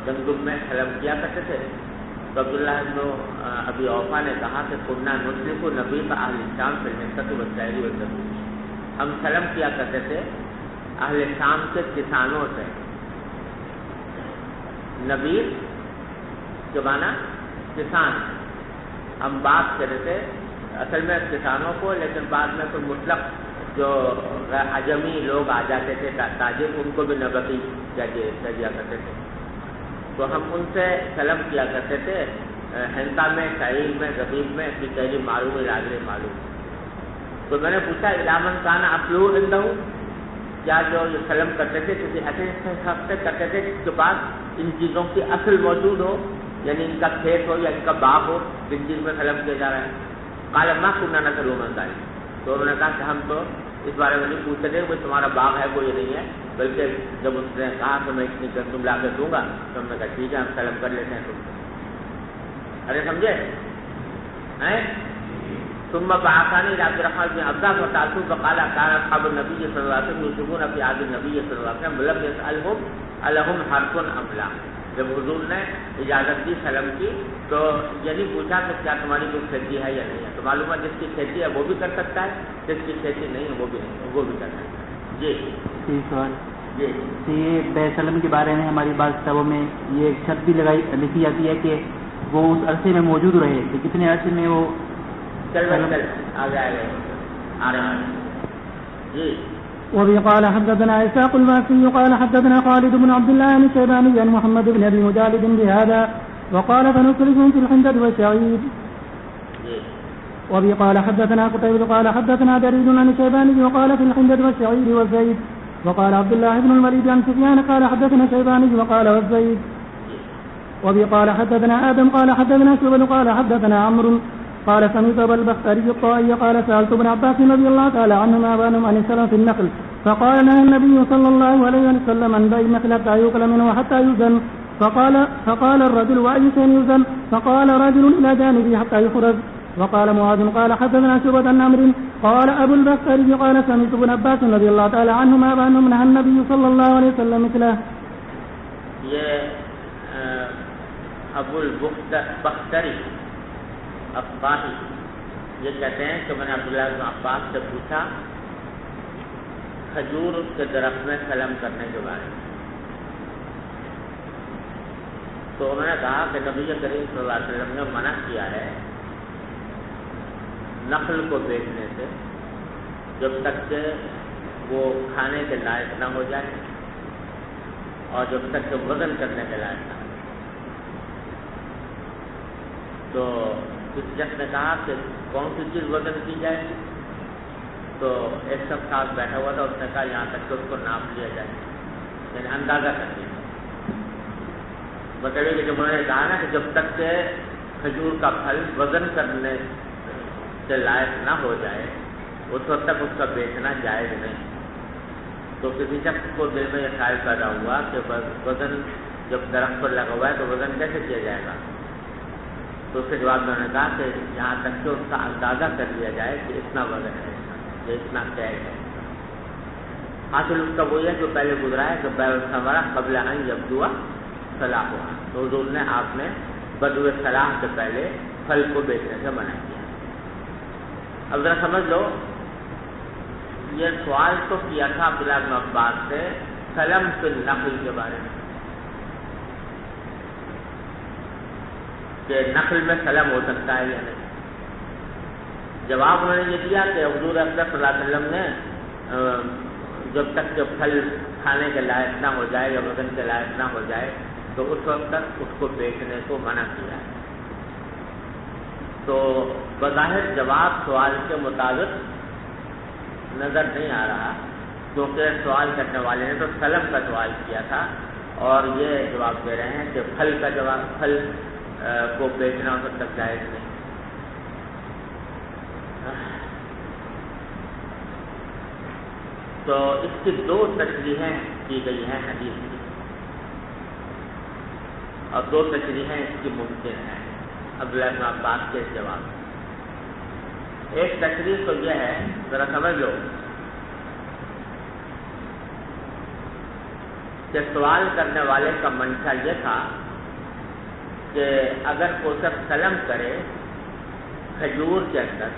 گندم میں سلم کیا کرتے تھے. تو عبداللہ بن ابی اوفا نے کہا کہ کننا نسلف نبی کا اہل شام فی الحنطۃ والشعیر والزیت. ہم سلم کیا کرتے تھے اہل شام کے کسانوں سے. نبیر کے معنی کسان. ہم بات کرتے تھے اصل میں کسانوں کو، لیکن بعد میں کوئی مطلق جو عجمی لوگ آ جاتے تھے تاجر، ان کو بھی نبتی کہہ دیا کرتے تھے. تو ہم ان سے سلم کیا کرتے تھے ہنتا میں، شعیر میں، زبیب میں، کیلی معلوم، راجر معلوم. تو میں نے پوچھا علامن کانا اپلو اندہ، کیا جو یہ سلم کرتے تھے کسی ایسے شخص سے کرتے تھے جس کے پاس ان چیزوں کی اصل موجود ہو، یعنی ان کا کھیت ہو یا ان کا باغ ہو جن چیز میں سلم کیا جا رہا ہے. قال ما كنا نسأل من ذلك. تو انہوں نے کہا کہ ہم تو اس بارے میں نہیں پوچھتے تھے کہ تمہارا باغ ہے کوئی نہیں ہے، بلکہ جب اس نے کہا کہ میں اتنی گندم لا کے دوں گا تو ہم نے کہا ٹھیک ہے ہم سلم کر لیتے ہیں تم سے. ارے سمجھے؟ ثم بعثني الى عبد الرحمن بن عباس وسالته فقال كان اصحاب النبي صلى الله عليه وسلم يسلمون في عهد النبي صلى الله عليه وسلم ولم يسألهم الهم حرث ام لا. جب حضور نے اجازت دی سلم کی تو یعنی پوچھا کہ کیا تمہاری کوئی کھیتی ہے یا نہیں ہے. تو معلوم ہے جس کی کھیتی ہے وہ بھی کر سکتا ہے، جس کی کھیتی نہیں ہے وہ بھی کر سکتا ہے. جی سوال جی یہ بے سلم کے بارے میں ہماری بات کتابوں میں یہ ایک شرط بھی لکھی جاتی ہے کہ وہ اس عرصے میں موجود رہے کہ کتنے عرصے میں وہ جی. وبه قال حدثنا إسحاق الباقي قال حدثنا خالد بن عبد الله الشيباني عن محمد بن أبي مجالد بهذا وقال فنصرفهم في الحنطة والشعير. وبه قال حدثنا قتيبة قال حدثنا جرير عن الشيباني وقال في الحنجة والشعير والزيت وقال عبد الله بن الوليد عن سفيان قال حدثنا الشيباني وقال والزيت وبه قال حدثنا آدم قال حدثنا شعبة قال حدثنا عمرو قال سمعت أبا البختري الطائي قال سألت ابن عباس رضي الله تعالى عنهما عن السلام في النخل فقال نهى النبي صلى الله عليه وسلم عن بيع النخل حتى يؤكل منه وحتى يوزن فقال الرجل وأي شيء يوزن فقال رجل إلى جانبه حتى يخرج وقال معاذ قال حدثنا شعبة عن عمرو قال أبو البختري قال سمعت ابن عباس رضي الله تعالى عنهما عنه نهى النبي صلى الله عليه وسلم مثله. یہ ابو البختری افاہی یہ کہتے ہیں کہ میں نے عبداللہ بن عباس سے پوچھا کھجور کے درخت میں سلم کرنے کے بارے میں، تو انہوں نے کہا کہ نبی کریم صلی اللہ علیہ وسلم نے منع کیا ہے نخل کو بیچنے سے جب تک کہ وہ کھانے کے لائق نہ ہو جائے اور جب تک کہ وزن کرنے کے لائق نہ ہو. تو کسی شخص نے کہا کہ کون سی چیز وزن کی جائے، تو ایک شخص ساتھ بیٹھا ہوا تھا، اس نے کہا یہاں تک کہ اس کو ناپ لیا جائے، یعنی اندازہ کر لیا. مطلب کہ جب انہوں نے کہا نا کہ جب تک کہ کھجور کا پھل وزن کرنے کے لائق نہ ہو جائے اس وقت تک اس کا بیچنا جائز نہیں. تو کسی شخص کو دل میں یہ خیال پیدا ہوا کہ وزن جب درخت پر لگا ہوا ہے تو وزن کیسے کیا جائے گا، تو اس کے جواب میں انہوں نے کہا کہ یہاں تک کہ اس کا اندازہ کر لیا جائے کہ اتنا وزن ہے، یہ اتنا طے ہے. حاصل اس کا وہی ہے جو پہلے گزرا ہے کہ بیع الثمرہ قبل ان یبدو صلاحها، تو حضور نے آپ نے بدو صلاح سے پہلے پھل کو بیچنے سے منع کیا. اب ذرا سمجھ لو، یہ سوال تو کیا تھا عبداللہ بن عباس سے سلم فی النخل کے بارے میں کہ نخل میں سلم ہو سکتا ہے یا نہیں. جواب انہوں نے یہ دیا کہ حضور اکرم صلی اللہ علیہ وسلم نے جب تک کہ پھل کھانے کے لائق نہ ہو جائے یا وزن کے لائق نہ ہو جائے تو اس وقت تک اس کو بیچنے کو منع کیا ہے. تو بظاہر جواب سوال کے مطابق نظر نہیں آ رہا، کیونکہ سوال کرنے والے نے تو سلم کا سوال کیا تھا اور یہ جواب دے رہے ہیں کہ پھل کا جواب پھل کو بیچنا اس وقت تک جائز نہیں. تو اس کی دو تشریحیں کی گئی ہیں حدیث کی اور دو تشریحیں اس کی ممکن ہیں عبداللہ بن عباس کے جواب. ایک تشریح تو یہ ہے، ذرا سمجھ لو، کہ سوال کرنے والے کا منشا یہ تھا کہ اگر کوئی شخص سلم کرے کھجور کے اندر،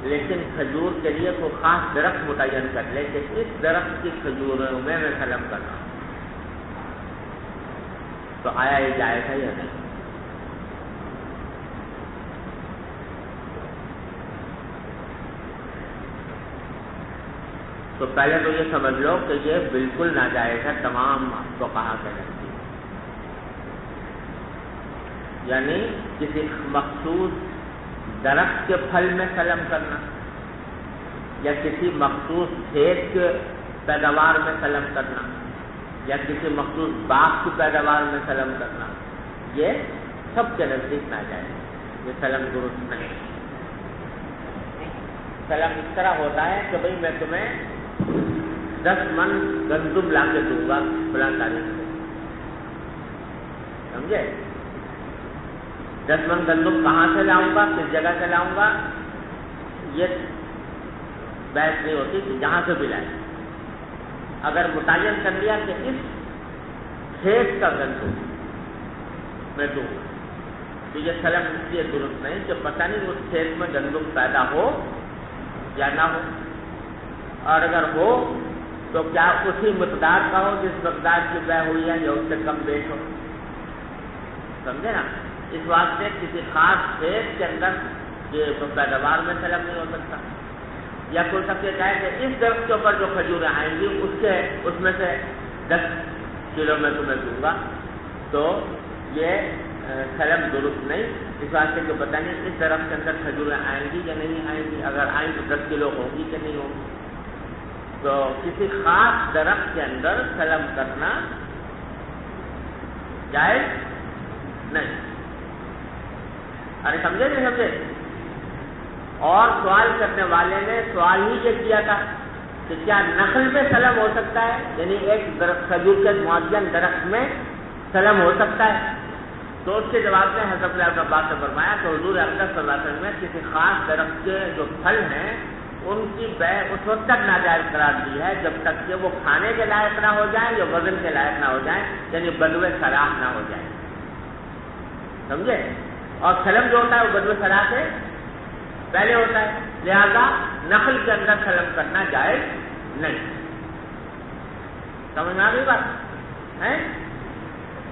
لیکن کھجور کے لیے کوئی خاص درخت متعین کر لے کہ اس درخت کی کھجوروں میں سلم کرنا، تو آیا یہ جائز ہے یا نہیں؟ تو پہلے تو یہ سمجھ لو کہ یہ بالکل ناجائز ہے تمام فقہا کے نزدیک. یعنی کسی مخصوص درخت کے پھل میں سلم کرنا یا کسی مخصوص کھیت کے پیداوار میں سلم کرنا یا کسی مخصوص باغ کی پیداوار میں سلم کرنا، یہ سب کے نزدیک ناجائز ہے، یہ سلم درست نہیں. سلم اس طرح ہوتا ہے کہ بھئی میں تمہیں 10 من گندم لا کے دوں گا فلاں تاریخ سے، سمجھے؟ 10 من گندم کہاں سے لاؤں گا، کس جگہ سے لاؤں گا، یہ بحث نہیں ہوتی کہ جہاں سے بھی لائیں. اگر متعین کر لیا کہ اس کھیت کا گندم میں دوں گا تو یہ سلم اس لیے درست نہیں کہ پتہ نہیں اس کھیت میں گندم پیدا ہو یا نہ ہو، اور اگر ہو تو کیا اسی مقدار کا ہو جس مقدار کی بیع ہوئی ہے یا اس سے کم بیچ ہو. سمجھے نا؟ اس واسطے کسی خاص کھیت کے اندر یہ پیداوار میں سلم نہیں ہو سکتا. یا کوئی سب یہ کہے کہ اس درخت کے اوپر جو کھجوریں آئیں گی اس میں سے 10 کلو میں تمہیں دوں گا، تو یہ سلم درست نہیں، اس واسطے کہ پتہ نہیں اس درخت کے اندر کھجوریں آئیں گی یا نہیں آئیں گی، اگر آئیں تو 10 کلو ہوگی کہ نہیں ہوگی. تو کسی خاص درخت کے اندر سلم کرنا جائز نہیں. ارے سمجھے نہیں سمجھے؟ اور سوال کرنے والے نے سوال ہی یہ کیا تھا کہ کیا نخل میں سلم ہو سکتا ہے، یعنی ایک درخت کھجور کے معین درخت میں سلم ہو سکتا ہے؟ تو اس کے جواب میں حضرت عبداللہ بن عباس نے فرمایا کہ حضور اقدس صلی اللہ علیہ وسلم نے کسی خاص درخت کے جو پھل ہیں ان کی بیع اس وقت تک ناجائز قرار دی ہے جب تک کہ وہ کھانے کے لائق نہ ہو جائیں یا وزن کے لائق نہ ہو جائیں، یعنی بدو صلاح نہ ہو جائے. سمجھے؟ اور سلم جو ہوتا ہے وہ بدو صلاح سے پہلے ہوتا ہے، لہذا نخل کے اندر سلم کرنا جائز نہیں. سمجھ میں آ گئی بات ہے؟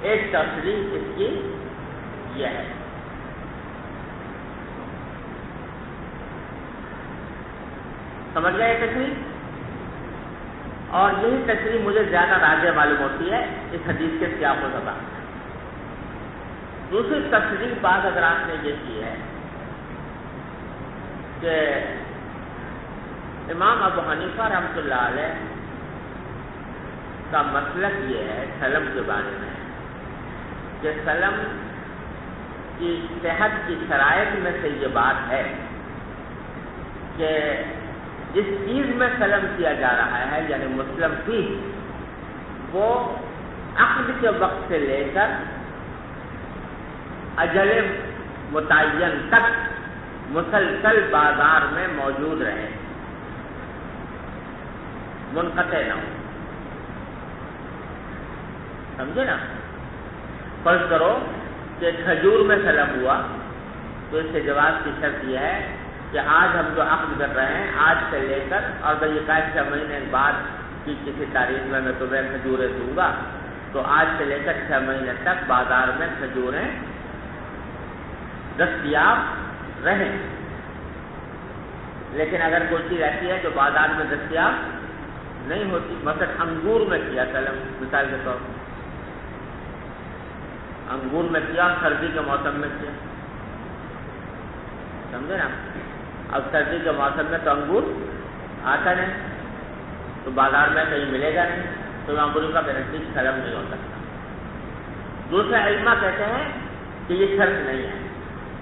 ایک تفصیل اس کی یہ ہے. سمجھ گئے یہ تشریح؟ اور یہی تشریح مجھے زیادہ راجع معلوم ہوتی ہے اس حدیث کے سیاق و سباق. دوسری تشریح بعض حضرات نے یہ کی ہے کہ امام ابو حنیفہ رحمۃ اللہ علیہ کا مسلک یہ ہے سلم کے بارے میں کہ سلم کی صحت کی شرائط میں سے یہ بات ہے کہ جس چیز میں سلم کیا جا رہا ہے یعنی مسلم فی، وہ عقد کے وقت سے لے کر اجل متعین تک مسلسل بازار میں موجود رہے، منقطع نہ ہو. سمجھے نا؟ فرض کرو کہ کھجور میں سلم ہوا تو اس کے جواز کی شرط یہ ہے کہ آج ہم جو عقد کر رہے ہیں آج سے لے کر اور یہ 6 مہینے بعد کی کسی تاریخ میں تمہیں کھجوریں دوں گا، تو آج سے لے کر 6 مہینے تک بازار میں کھجوریں دستیاب رہیں. لیکن اگر کوئی چیز ایسی ہے جو بازار میں دستیاب نہیں ہوتی، مثلا انگور میں کیا سلم، مثال کے طور پر انگور میں کیا سردی کے موسم میں کیا، سمجھے نا؟ اب سردی کے موسم میں تو انگور آتا نہیں، تو بازار میں کہیں ملے گا نہیں، تو انگوروں کا گارنٹی سلم نہیں ہو سکتا. دوسرے علماء کہتے ہیں کہ یہ شرط نہیں ہے،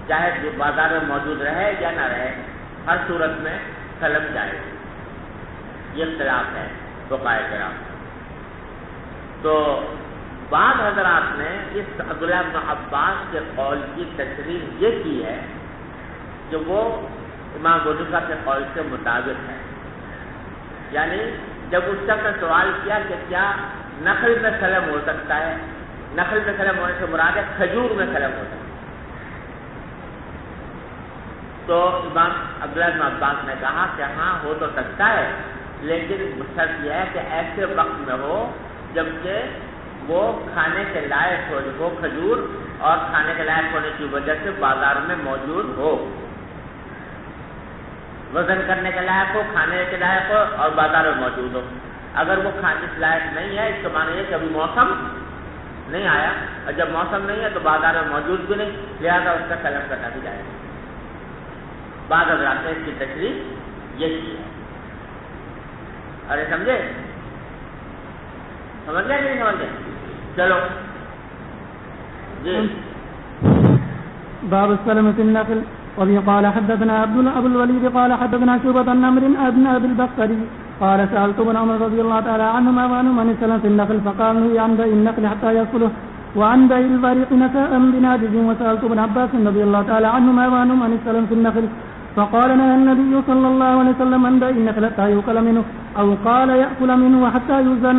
چاہے جو بازار میں موجود رہے یا نہ رہے، ہر صورت میں سلم جائے. یہ اختلاف ہے فقہاء کرام. تو بعض حضرات نے اس عبداللہ بن عباس کے قول کی تشریح یہ کی ہے کہ وہ امام ابو حنیفہ کے قول کے مطابق ہے. یعنی جب اس شخص نے سوال کیا کہ کیا نخل میں سلم ہو سکتا ہے، نخل میں سلم ہونے سے مراد ہے کھجور میں سلم ہو سکتا ہے، تو امام عبداللہ بن عباس نے کہا کہ ہاں ہو تو سکتا ہے، لیکن شرط یہ ہے کہ ایسے وقت میں ہو جبکہ وہ کھانے کے لائق ہو، وہ کھجور اور کھانے کے لائق ہونے کی وجہ سے بازار میں موجود ہو، وزن کرنے کے لائق ہو، کھانے کے لائق ہو اور بازار میں موجود ہو. اگر وہ کھانے کے لائق نہیں ہے، اس کا معنی یہ کہ ابھی موسم نہیں آیا، اور جب موسم نہیں ہے تو بازار میں موجود بھی نہیں، لہذا اس کا سلم کرنا بھی جائے گا. بعض حضرات نے اس کی تشریح یہ کی ہے. ارے سمجھے؟ سمجھ گئے کہ نہیں سمجھ گئے؟ چلو جی. باب السلم في النخل. وبه قال حدثنا ابو الوليد قال حدثنا شعبة عن عمرو بن ابي البختري قال سألت ابن عمر رضي الله تعالى عنهما عن السلم في النخل فقال نهي عن بيع النخل حتى يأكله وعن بيع البريق نساء بنادج. وسألت ابن عباس رضي الله تعالى عنهما عن السلم في النخل فقال نهى النبي صلى الله عليه وسلم عن بيع النخل حتى يؤكل منه أو قال يأكل منه وحتى يوزن.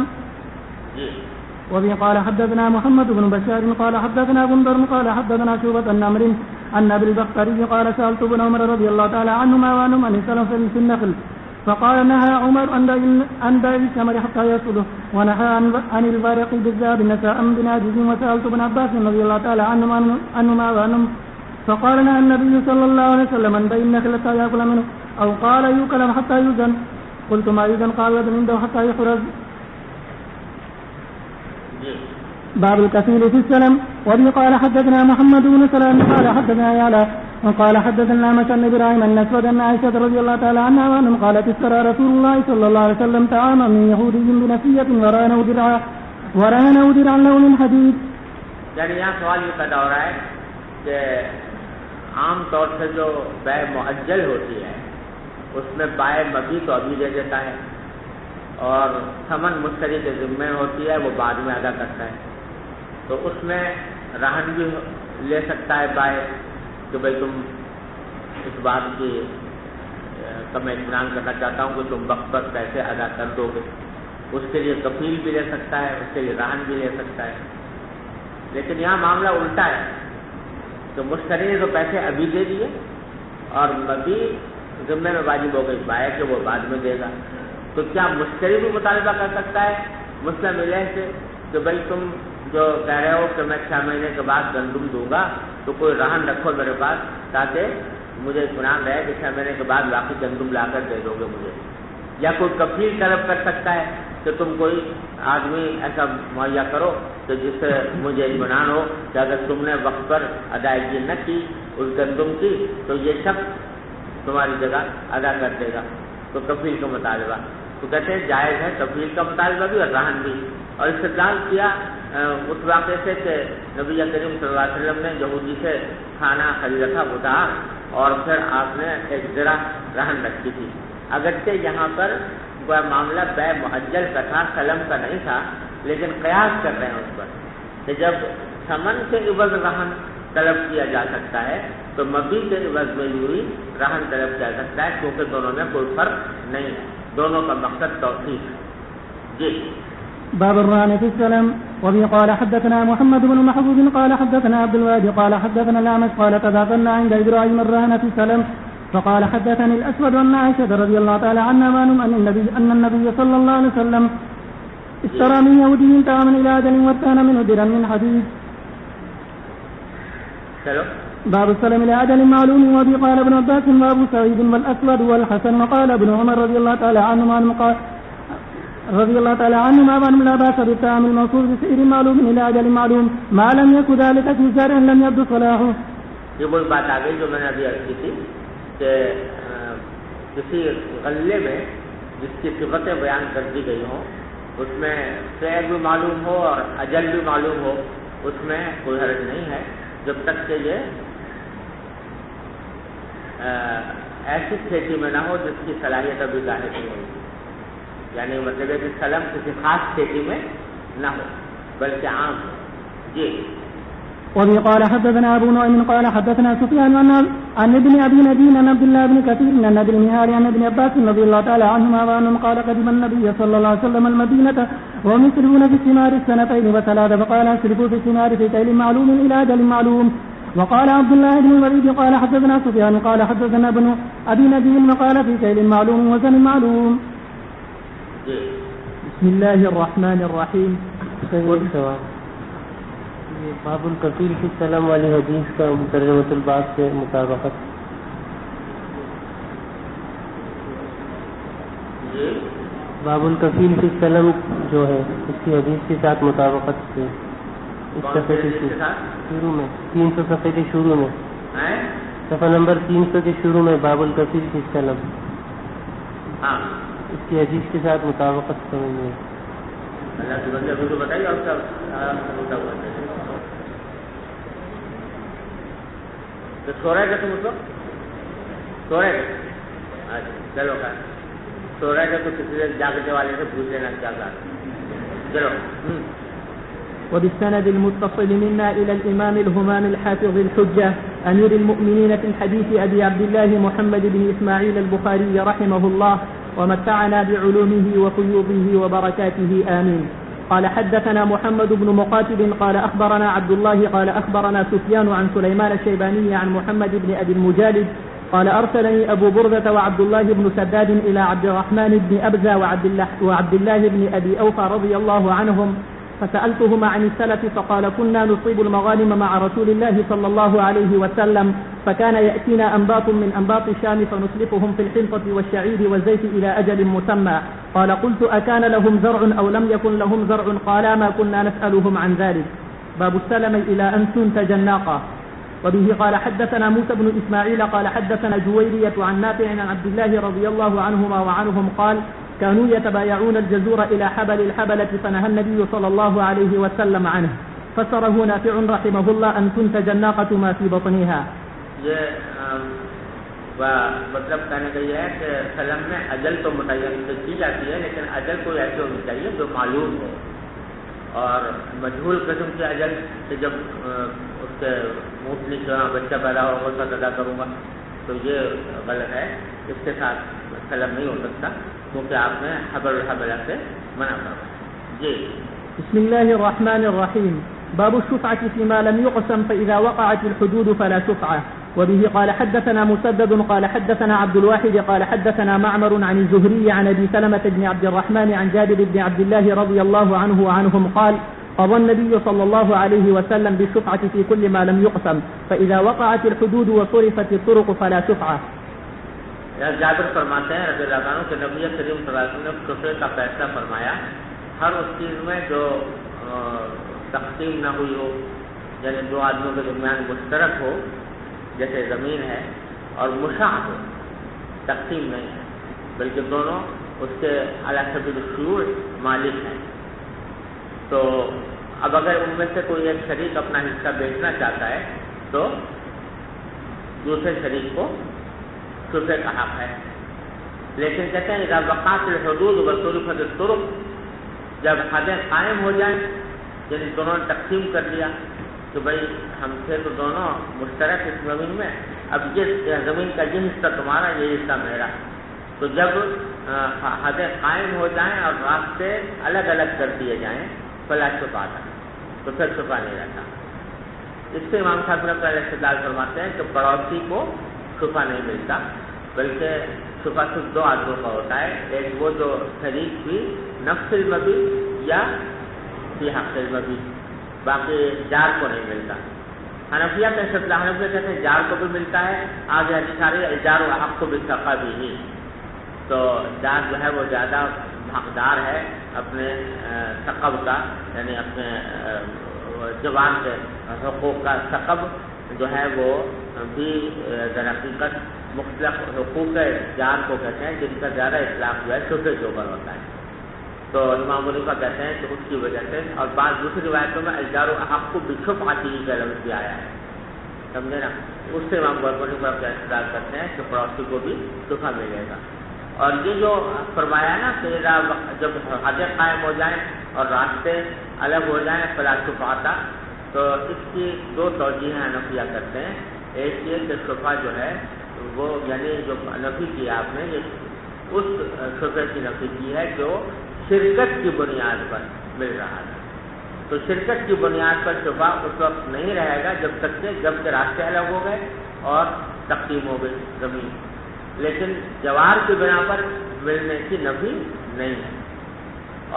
وبه قال حدثنا محمد بن بشار قال حدثنا غندر قال حدثنا شعبة عن عمرو عن ابي البختري قال سألت ابن عمر رضي الله تعالى عنهما عن السلم في النخل فقال نهى عمر عن بيع الثمر حتى يأكله ونهى عن البريق بالذهب نساء بناجز. وسألت ابن عباس رضي الله تعالى عنهما فقال نهى النبي صلى الله عليه وسلم عن بيع النخل حتى يأكل منه أو قال يؤكل حتى يوزن. قلت ما يوزن؟ قال يوزن عنده حتى يحرز. باب الكفيل في السلم. وبه قال حدثنا محمد بن سلام قال حدثنا يعلى وقال حدثنا مشن ابراهيم النسود ان عائشه رضي الله تعالى عنها وانهم قالت اشترى رسول الله صلى الله عليه وسلم طعاما من يهودي بنفسية ورهنه درعا له من حديد. یعنی یہاں سوال یہ پیدا ہو رہا ہے کہ عام طور سے جو بیع مؤجل ہوتی ہے اس میں بائع مبی تو ابھی دے دیتا ہے اور ثمن مشتری کے ذمے ہوتی ہے وہ بعد میں ادا کرتا ہے. تو اس میں رہن بھی لے سکتا ہے بائع کہ بھائی تم اس بات کی میں اطمینان کرنا چاہتا ہوں کہ تم وقت پر پیسے ادا کر دو گے. اس کے لیے کفیل بھی لے سکتا ہے, اس کے لیے رہن بھی لے سکتا ہے. لیکن یہاں معاملہ الٹا ہے تو مشتری نے تو پیسے ابھی دے دیے اور مبی ذمے میں واجب ہو گئی بائع کہ وہ بعد میں دے گا. تو کیا مشتری بھی مطالبہ کر سکتا ہے مسلم علیہ سے کہ بھائی تم جو کہہ رہے ہو کہ میں 6 مہینے کے بعد گندم دوں گا تو کوئی رہن رکھو میرے پاس تاکہ مجھے اطمینان رہے کہ 6 مہینے کے بعد واقعی گندم لا کر دے دو گے مجھے. یا کوئی کفیل طلب کر سکتا ہے کہ تم کوئی آدمی ایسا مہیا کرو کہ جس سے مجھے اطمینان ہو کہ اگر تم نے وقت پر ادائیگی نہ کی اس گندم کی تو یہ شخص تمہاری جگہ ادا کر دے گا. تو کفیل کا مطالبہ تو کہتے ہیں جائز ہے کفیل کا مطالبہ بھی اور رہن بھی. اور استدلال کیا اس واقعے سے کہ نبی کریم صلی اللہ علیہ وسلم نے یہودی سے کھانا خریدا تھا ادھار اور پھر آپ نے ایک ذرا رہن رکھی تھی. اگرچہ یہاں پر وہ معاملہ بیع مؤجل کا تھا, سلم کا نہیں تھا, لیکن قیاس کر رہے ہیں اس پر کہ جب ثمن کے عوض رہن طلب کیا جا سکتا ہے تو مبی کے عوض میں یوری رہن طلب کیا جا سکتا ہے کیونکہ دونوں میں کوئی فرق نہیں ہے, دونوں کا مقصد توثیق ہے. جی باب الرهن في السلم. وبه قال حدثنا محمد بن محبوب قال حدثنا عبد الوارث قال حدثنا الأعمش قال تذاكرنا عند إبراهيم الرهن في السلم فقال حدثني الأسود أن عائشة رضي الله تعالى عنها أن النبي صلى الله عليه وسلم اشترى من يهودي طعاما إلى أجل واتان منه درا من حديد. باب السلم إلى أجل معلوم. وبه قال ابن عباس وأبو سعيد والأسود والحسن وقال ابن عمر رضي الله تعالى عنهما وأنهم لا بأس بالطعام الموصول بسعر معلوم إلى أجل معلوم ما لم يكن ذلك في شرع لم يبدو صلاحه. یہ وہی بات آ گئی جو میں نے ابھی عرض کی تھی کہ کسی غلے میں جس کی صفتیں بیان کر دی گئی ہوں اس میں سعر بھی معلوم ہو اور اجل بھی معلوم ہو اس میں کوئی حرج نہیں ہے جب تک کہ یہ ایسی کھیتی میں نہ ہو جس کی صلاحیت ابھی ظاہر نہیں ہوئی. یعنی مطلب ہے کہ سلم کسی خاص کھیتی میں نہ ہو بلکہ عام ہو. جی وبه قال حدثنا أبو نعيم قال حدثنا سفيان عن ابن أبي نجين عن عبد الله بن كثير عن ابن مهار عن ابن عباس رضي الله تعالى عنهما وعنهم قال قدم النبي صلى الله عليه وسلم المدينة وهم يسرفون في الثمار 2 و3 فقال اسرفوا في الثمار في كيل معلوم إلى أجل معلوم. وقال عبد الله بن الوليد قال حدثنا سفيان قال حدثنا ابن أبي نجين وقال في كيل معلوم وزن معلوم. بسم الله الرحمن الرحيم. باب الکفیل فی السلم والی حدیث کا ترجمۃ الباب سے مطابقت. باب الکفیل فی السلم جو ہے اس کی حدیث کے ساتھ مطابقت سے اس صفحے کے شروع میں 300 صفحے کے شروع میں صفحہ نمبر 300 کے شروع میں باب الکفیل فی السلم اس کی حدیث کے ساتھ مطابقت سمجھیں. اللہ کی بندے کو بتائیے اور کیا تو سو رہے گا تم اس وقت سو رہے گا. چلو کا سو رہے گا تو کسی جاگنے والے سے پوچھ لینا کیا کہا. چلو. وبالسند المتصل منا إلى الإمام الهمام الحافظ الحجة أمير المؤمنين في الحديث أبي عبد الله محمد بن إسماعيل البخاري رحمه الله ومتعنا بعلومه وفيوضه وبركاته آمين. قال حدثنا محمد بن مقاتل قال أخبرنا عبد الله قال أخبرنا سفيان عن سليمان الشيباني عن محمد بن أبي المجالد قال أرسلني أبو بردة وعبد الله بن سداد إلى عبد الرحمن بن أبزة وعبد الله بن أبي أوفى رضي الله عنهم فسألتهما عن السلف فقال كنا نصيب المغانم مع رسول الله صلى الله عليه وسلم فكان يأتينا أنباط من أنباط الشام فنسلفهم في الحنطة والشعير والزيت إلى أجل مسمى. قال قلت أكان لهم زرع أو لم يكن لهم زرع؟ قال ما كنا نسألهم عن ذلك. باب السلم إلى أن تنتج الناقة. وبه قال حدثنا موسى بن إسماعيل قال حدثنا جويرية عن نافع عن عبد الله رضي الله عنهما وعنهم قال كانوا يتبايعون الجزور إلى حبل الحبلة فنهى النبي صلى الله عليه وسلم عنه. فسره نافع رحمه الله أن تنتج الناقة ما في بطنها. یہ مطلب کہنے کا یہ ہے کہ سلم میں اجل تو متعین کی جاتی ہے، لیکن اجل کوئی ایسی ہونی چاہیے جو معلوم ہو، اور مجہول قسم کی اجل کہ جب اس کے اونٹنی جو بچہ پیدا ہو اس کا ادا کروں گا، تو یہ غلط ہے، اس کے ساتھ سلم نہیں ہو سکتا کیونکہ آپ نے حبل الحبلہ سے منع کرا. جی بسم الله الرحمن الرحيم. باب الشفعة فيما لم يقسم فإذا وقعت الحدود فلا شفعة. وبه قال حدثنا مسدد قال حدثنا عبد الواحد قال حدثنا معمر عن الزهري عن أبي سلمة بن عبد الرحمن عن جابر بن عبد الله رضي الله عنه وعنهم قال قضى النبي صلى الله عليه وسلم بالشفعة في كل ما لم يقسم فإذا وقعت الحدود وصرفت الطرق فلا شفعة. جابر فرماتے ہیں رضی اللہ عنہ کہ نبی کریم صلی اللہ علیہ وسلم نے شفعے کا فیصلہ فرمایا ہر اس چیز میں جو تقسیم نہ ہوئی ہو، یعنی دو آدمیوں کے درمیان مشترک ہو، جیسے زمین ہے، اور مشاع ہو، تقسیم نہیں ہے بلکہ دونوں اس کے علی سبیل الشروع مالک ہیں. تو اب اگر ان میں سے کوئی ایک شریک اپنا حصہ بیچنا چاہتا ہے تو دوسرے شریک کو شفعے کا حق ہے. لیکن کہتے ہیں اذا وقعت الحدود وصرفت الطرق، جب حدیں قائم ہو جائیں، یعنی دونوں نے تقسیم کر لیا کہ بھائی ہم تھے تو دونوں مشترک اس زمین میں، اب یہ زمین کا یہ حصہ تمہارا، یہ حصہ میرا، تو جب حدیں قائم ہو جائیں اور راستے الگ الگ کر دیے جائیں فلا شفعہ، تو پھر شفعہ نہیں رہتا. اس سے امام صاحب کا استدلال فرماتے ہیں کہ پڑوسی کو شفعہ نہیں ملتا، بلکہ شفعہ صرف دو آدمیوں کا ہوتا ہے، ایک وہ جو شریک بھی نفس المبی یا فی حق المبی، باقی جار کو نہیں ملتا. حنفیہ کا استدلال، حنفیہ کہتے ہیں جار کو بھی ملتا ہے، آگے حدیث آ رہی ہے الجار حق کو بالسقا بھی، تو جار جو ہے وہ زیادہ حقدار ہے اپنے ثقب کا، یعنی اپنے جوان کے حقوق کا. ثقب جو ہے وہ بھی در حقیقت مختلف حقوق جار کو کہتے ہیں جن کا زیادہ اطلاق جو ہے شفعے کے اوپر ہوتا ہے. تو امام حنیفہ کہتے ہیں کہ اس کی وجہ سے، اور بعض دوسری روایتوں میں الجار حق کو بشفعتی کا لفظ بھی آیا ہے، سمجھے نا، اس سے امام حنیفہ کا استدلال کرتے ہیں کہ پڑوسی کو بھی شفعہ ملے گا. اور یہ جو فرمایا ہے نا کہ جب حدیں قائم ہو جائیں اور راستے الگ ہو جائیں فلا شفعہ، تو اس کی دو توجیہیں حنفیہ کرتے ہیں. ایک یہ کہ شفعہ جو ہے وہ، یعنی جو نفی کی آپ نے، یہ اس شفعے کی نفی کی ہے جو شرکت کی بنیاد پر مل رہا ہے. تو شرکت کی بنیاد پر شفعہ اس وقت نہیں رہے گا جب تک کہ راستے الگ ہو گئے اور تقسیم ہو گئی زمین، لیکن جوار کی بنا پر ملنے کی نفی نہیں ہے.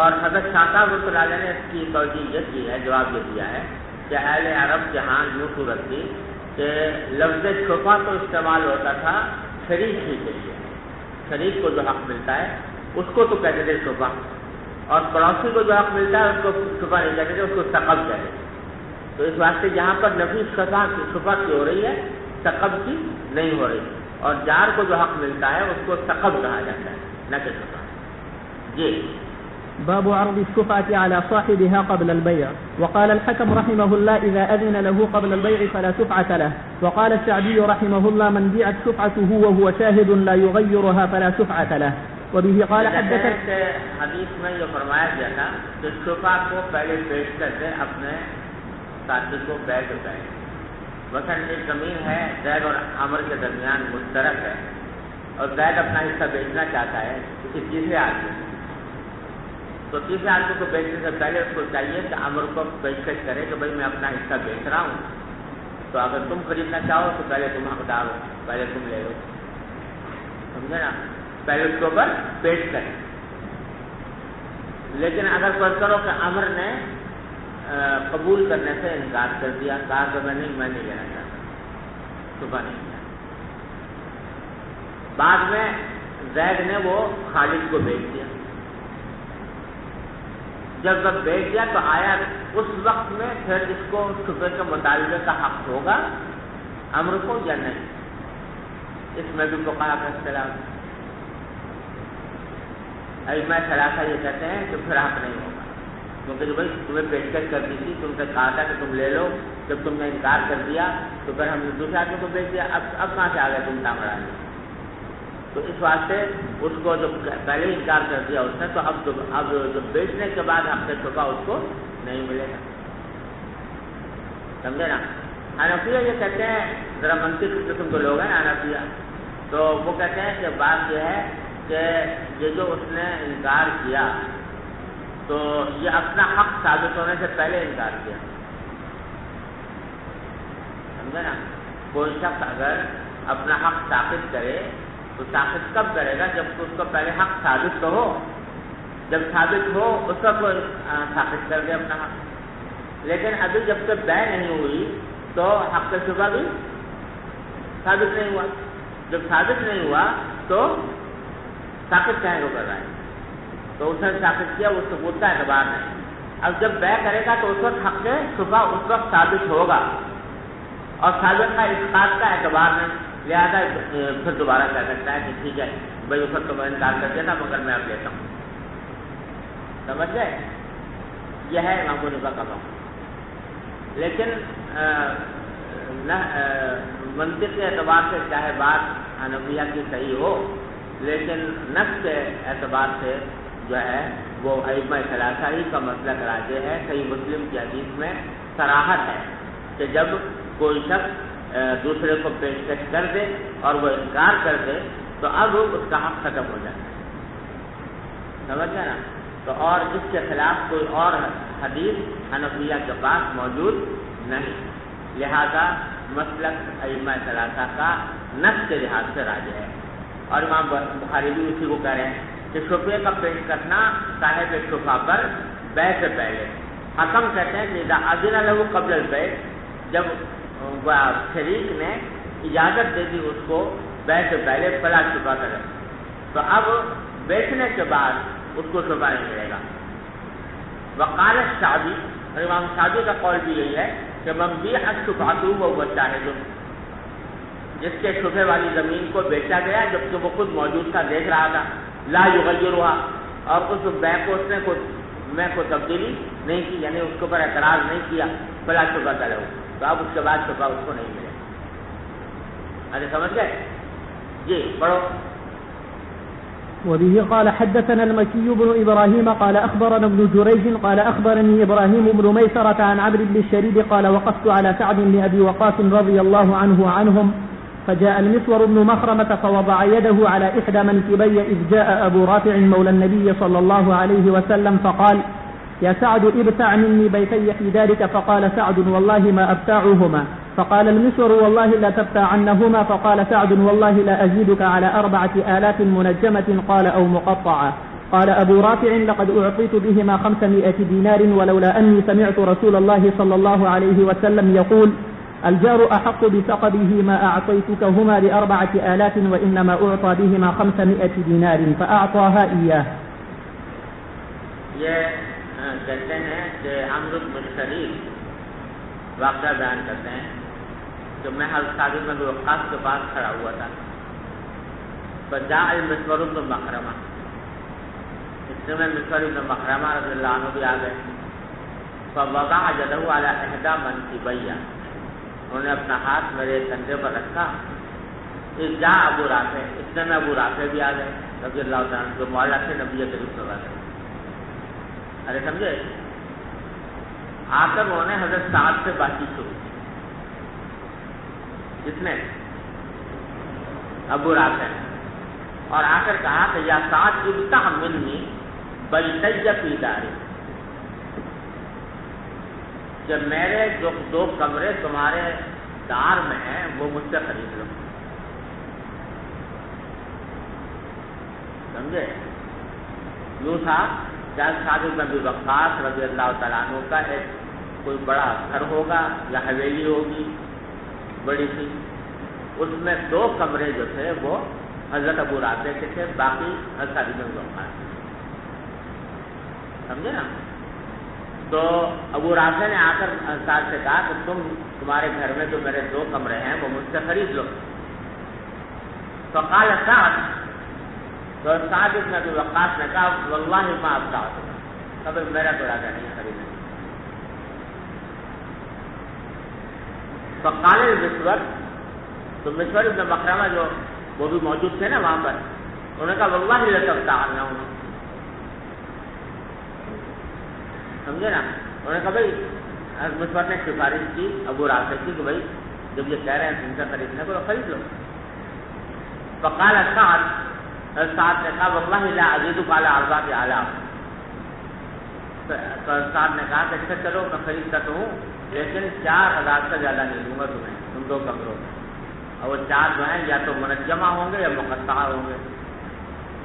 اور حضرت شاہ صاحب رحمۃ اللہ علیہ نے اس کی توجیہ یہ کی ہے، جواب یہ دیا ہے کہ اہل عرب کے ہاں یوں صورت تھی کہ لفظ شفعہ تو استعمال ہوتا تھا شریک ہی کے لیے، شریک کو جو حق ملتا ہے اس کو تو کہتے تھے شفعہ، اور پڑوسی کو جو حق ملتا ہے اس کو شفعہ نہیں کہتے تھے، اس کو ثقب کہتے تھے. تو اس واسطے یہاں پر نفی شفعہ کی ہو رہی ہے، ثقب کی نہیں ہو رہی، اور جار کو جو حق ملتا ہے اس کو ثقب کہا جاتا ہے، نہ کہ شفعہ. جی باب عرض الشفعة على صاحبها قبل البيع. وقال الحكم رحمه الله إذا أذن له قبل البيع فلا شفعة له. وقال الشعبي رحمه الله من بيعت شفعته وهو شاهد لا يغيرها فلا شفعة له. وبه قال حدثنا حدیث میں یہ فرمایا گیا تھا کہ شفعہ کو پہلے پیش کر دے اپنے ساتھی کو بیع کے پہلے. مثلا ایک زمین ہے، زید اور عمر کے درمیان مشترک ہے، اور زید اپنا حصہ بیچنا چاہتا ہے کسی تیسرے آدمی، تو تیسرے آدمی کو بیچنے سے پہلے اس کو چاہیے کہ عمر کو پیشکش کرے کہ بھائی میں اپنا حصہ بیچ رہا ہوں، تو اگر تم خریدنا چاہو تو پہلے تم حقدار ہو، پہلے تم لے لو، سمجھے نا، پہلے اس کے اوپر پیش کریں. لیکن اگر فرض کرو کہ عمر نے قبول کرنے سے انکار کر دیا، کہا کہ میں نہیں لینا چاہتا، شفعہ نہیں کیا. بعد میں زید نے وہ خالد کو بیچ دیا، جب بیچ دیا تو آیا اس وقت میں پھر اس کو شبے کے مطالبے کا حق ہوگا امر کو یا نہیں؟ اس میں بھی فقہاء کا اختلاف۔ ائمہ ثلاثہ یہ کہتے ہیں کہ پھر حق نہیں ہوگا، کیونکہ بھائی تمہیں پیشکش کر دی تھی، تم سے کہا تھا کہ تم لے لو، جب تم نے انکار کر دیا تو پھر ہم نے دوسرے آدمی کو بیچ دیا، اب کہاں سے آ گئے تم دام اڑانے؟ تو اس واسطے اس کو جو پہلے انکار کر دیا اس نے، تو اب جو بیچنے کے بعد حق شبہ اس کو نہیں ملے گا، سمجھے نا؟ حنفیہ یہ کہتے ہیں، ذرا منطق قسم کے لوگ ہیں حنفیہ، تو وہ کہتے ہیں کہ بات یہ ہے کہ یہ جو اس نے انکار کیا تو یہ اپنا حق ثابت ہونے سے پہلے انکار کیا، سمجھے نا؟ کوئی شخص اگر اپنا حق ثابت کرے تو ثابت کب کرے گا؟ جب اس کو پہلے حق ثابت تو ہو، جب ثابت ہو اس کا کوئی ثابت کر دے اپنا حق، لیکن ابھی جب تک بیع نہیں ہوئی تو حق شبہ بھی ثابت نہیں ہوا، جب ثابت نہیں ہوا تو ثابت کہیں کو کر رہا ہے، تو اس نے ثابت کیا اس ثبوت کا اعتبار نہیں۔ اب جب بیع کرے گا تو اس وقت حق شبہ اس وقت ثابت ہوگا اور ثابت کا اسقاط کا اعتبار نہیں، لہٰذا پھر دوبارہ کہہ سکتا ہے کہ ٹھیک ہے بھائی اس وقت تو میں انکار کر دیا تھا مگر میں اب لیتا ہوں، سمجھ گئے؟ یہ ہے امام حنیفہ کا موقف۔ لیکن منطق کے اعتبار سے چاہے بات حنفیہ کی صحیح ہو، لیکن نص کے اعتبار سے جو ہے وہ ائمہ ثلاثہ ہی کا مسلک راجح ہے۔ صحیح مسلم کی حدیث میں صراحت ہے کہ جب کوئی شخص دوسرے کو پیشکش کر دے اور وہ انکار کر دے تو اب اس کا حق ختم ہو جاتا ہے، سمجھ گئے نا؟ تو اور اس کے خلاف کوئی اور حدیث حنفیہ کے پاس موجود نہیں، لہذا مسلک ائمہ ثلاثہ کا نص کے لحاظ سے راجح ہے۔ اور امام بخاری بھی اسی کو کہہ رہے ہیں کہ شبہ کا پیش کرنا صاحب شبہ پر بیع سے پہلے، حکم کہتے ہیں کہ اذا اذن له قبل البیع، جب شریک نے اجازت دے دی اس کو بیع سے پہلے فلا شبہ کرے، تو اب بیچنے کے بعد اس کو شبہ نہیں ملے گا۔ وقال الشعبی، اور امام شعبی کا قول بھی یہی ہے کہ من بیع الشبہۃ وهو شاہد، جس کے شبہ والی زمین کو بیچا گیا جبکہ وہ خود موجود تھا، دیکھ رہا تھا، لا یغیرھا، اور اس بیع کو اس نے کوئی تبدیلی نہیں کی، یعنی اس کے اوپر اعتراض نہیں کیا، فلا شبہ کرے، تو اب اس کے بعد شبہ اس کو نہیں ملے۔ اچھا سمجھ گئے؟ جی پڑھو۔ وبه قال حدثنا المكي بن إبراهيم قال أخبرنا ابن جريج قال أخبرني إبراهيم بن ميسرة عن عمرو بن الشريد قال وقفت على سعد بن أبي وقاص رضي الله عنه عنهم، فجاء المسور بن مخرمة فوضع يده على إحدى منكبي إذ جاء أبو رافع مولى النبي صلى الله عليه وسلم فقال يا سعد ابتع مني بيتي في ذلك، فقال سعد والله ما أبتاعهما، فقال المسور والله لا تبتاعنهما، فقال سعد والله لا أزيدك على 4000 منجمة قال أو مقطعة، قال أبو رافع لقد أعطيت بهما 500 دينار ولولا أني سمعت رسول الله صلى الله عليه وسلم يقول الجار أحق بثقبه ما أعطيتكهما ب4000 وإنما أعطى بهما 500 دينار فأعطاها إياه۔ یہ کہتے ہیں کہ عمرو بن شریک واقعہ بیان کرتے ہیں کہ میں حضرت سعد بن ابی وقاص کے پاس کھڑا ہوا تھا، فجاء المسور بن مخرمہ، اس میں مسور بن مخرمہ رضی اللہ عنہ بھی آ گئے، فوضع یدہ علی احدی منکبیہ، انہوں نے اپنا ہاتھ میرے کندھے پر رکھا، اذ جاء ابو رافع، اس میں ابو رافع بھی آ گئے رضی اللہ تعالیٰ عنہ، جو مولا تھے نبی کریم صلی اللہ علیہ وسلم۔ ارے سمجھے؟ آ کر انہوں نے حضرت سعد سے بات چیت شروع کی، جس نے ابو رافع، اور آ کر کہا کہ یا سعد ابتع منی بیتی فی داری، کہ میرے جو 2 کمرے تمہارے دار میں ہیں وہ مجھ سے خرید لو، سمجھے؟ یوں تھا کہ سعد بن ابی وقاص رضی اللہ تعالیٰ عنہ کا ایک کوئی بڑا گھر ہوگا یا حویلی ہوگی بڑی سی، اس میں 2 کمرے جو تھے وہ حضرت ابو رافع کے تھے، باقی حضرت سعد بن ابی وقاص، سمجھے نا؟ تو ابو رافع نے آ کر انصار سے کہا کہ تمہارے گھر میں جو میرے 2 کمرے ہیں وہ مجھ سے خرید لو. فقال سعد، تو سعد بن ابی وقاص نے کہا واللہ ما ابتعتک، کبھی میرا تو ارادہ نہیں خریدنا. فقال المسور، تو مسور ابن مخرمہ جو وہ بھی موجود تھے نا وہاں پر، انہوں نے کہا واللہ لتبتعنہ، سمجھے نا. انہوں نے کہا بھائی، مسور نے سفارش کی ابو رافع کی کہ بھائی جب یہ کہہ رہے ہیں تم سے خریدنے کو تو خرید لو. فقال سعد، سعد نے کہا واللہ لا ازیدک علی 4 آلاف، تو سعد نے کہا کہ اچھا چلو میں خریدتا تو ہوں لیکن 4000 سے زیادہ نہیں دوں گا تمہیں تم 2 کمروں میں. اور وہ 4 جو ہیں یا تو منجمہ ہوں گے یا مقطعہ ہوں گے.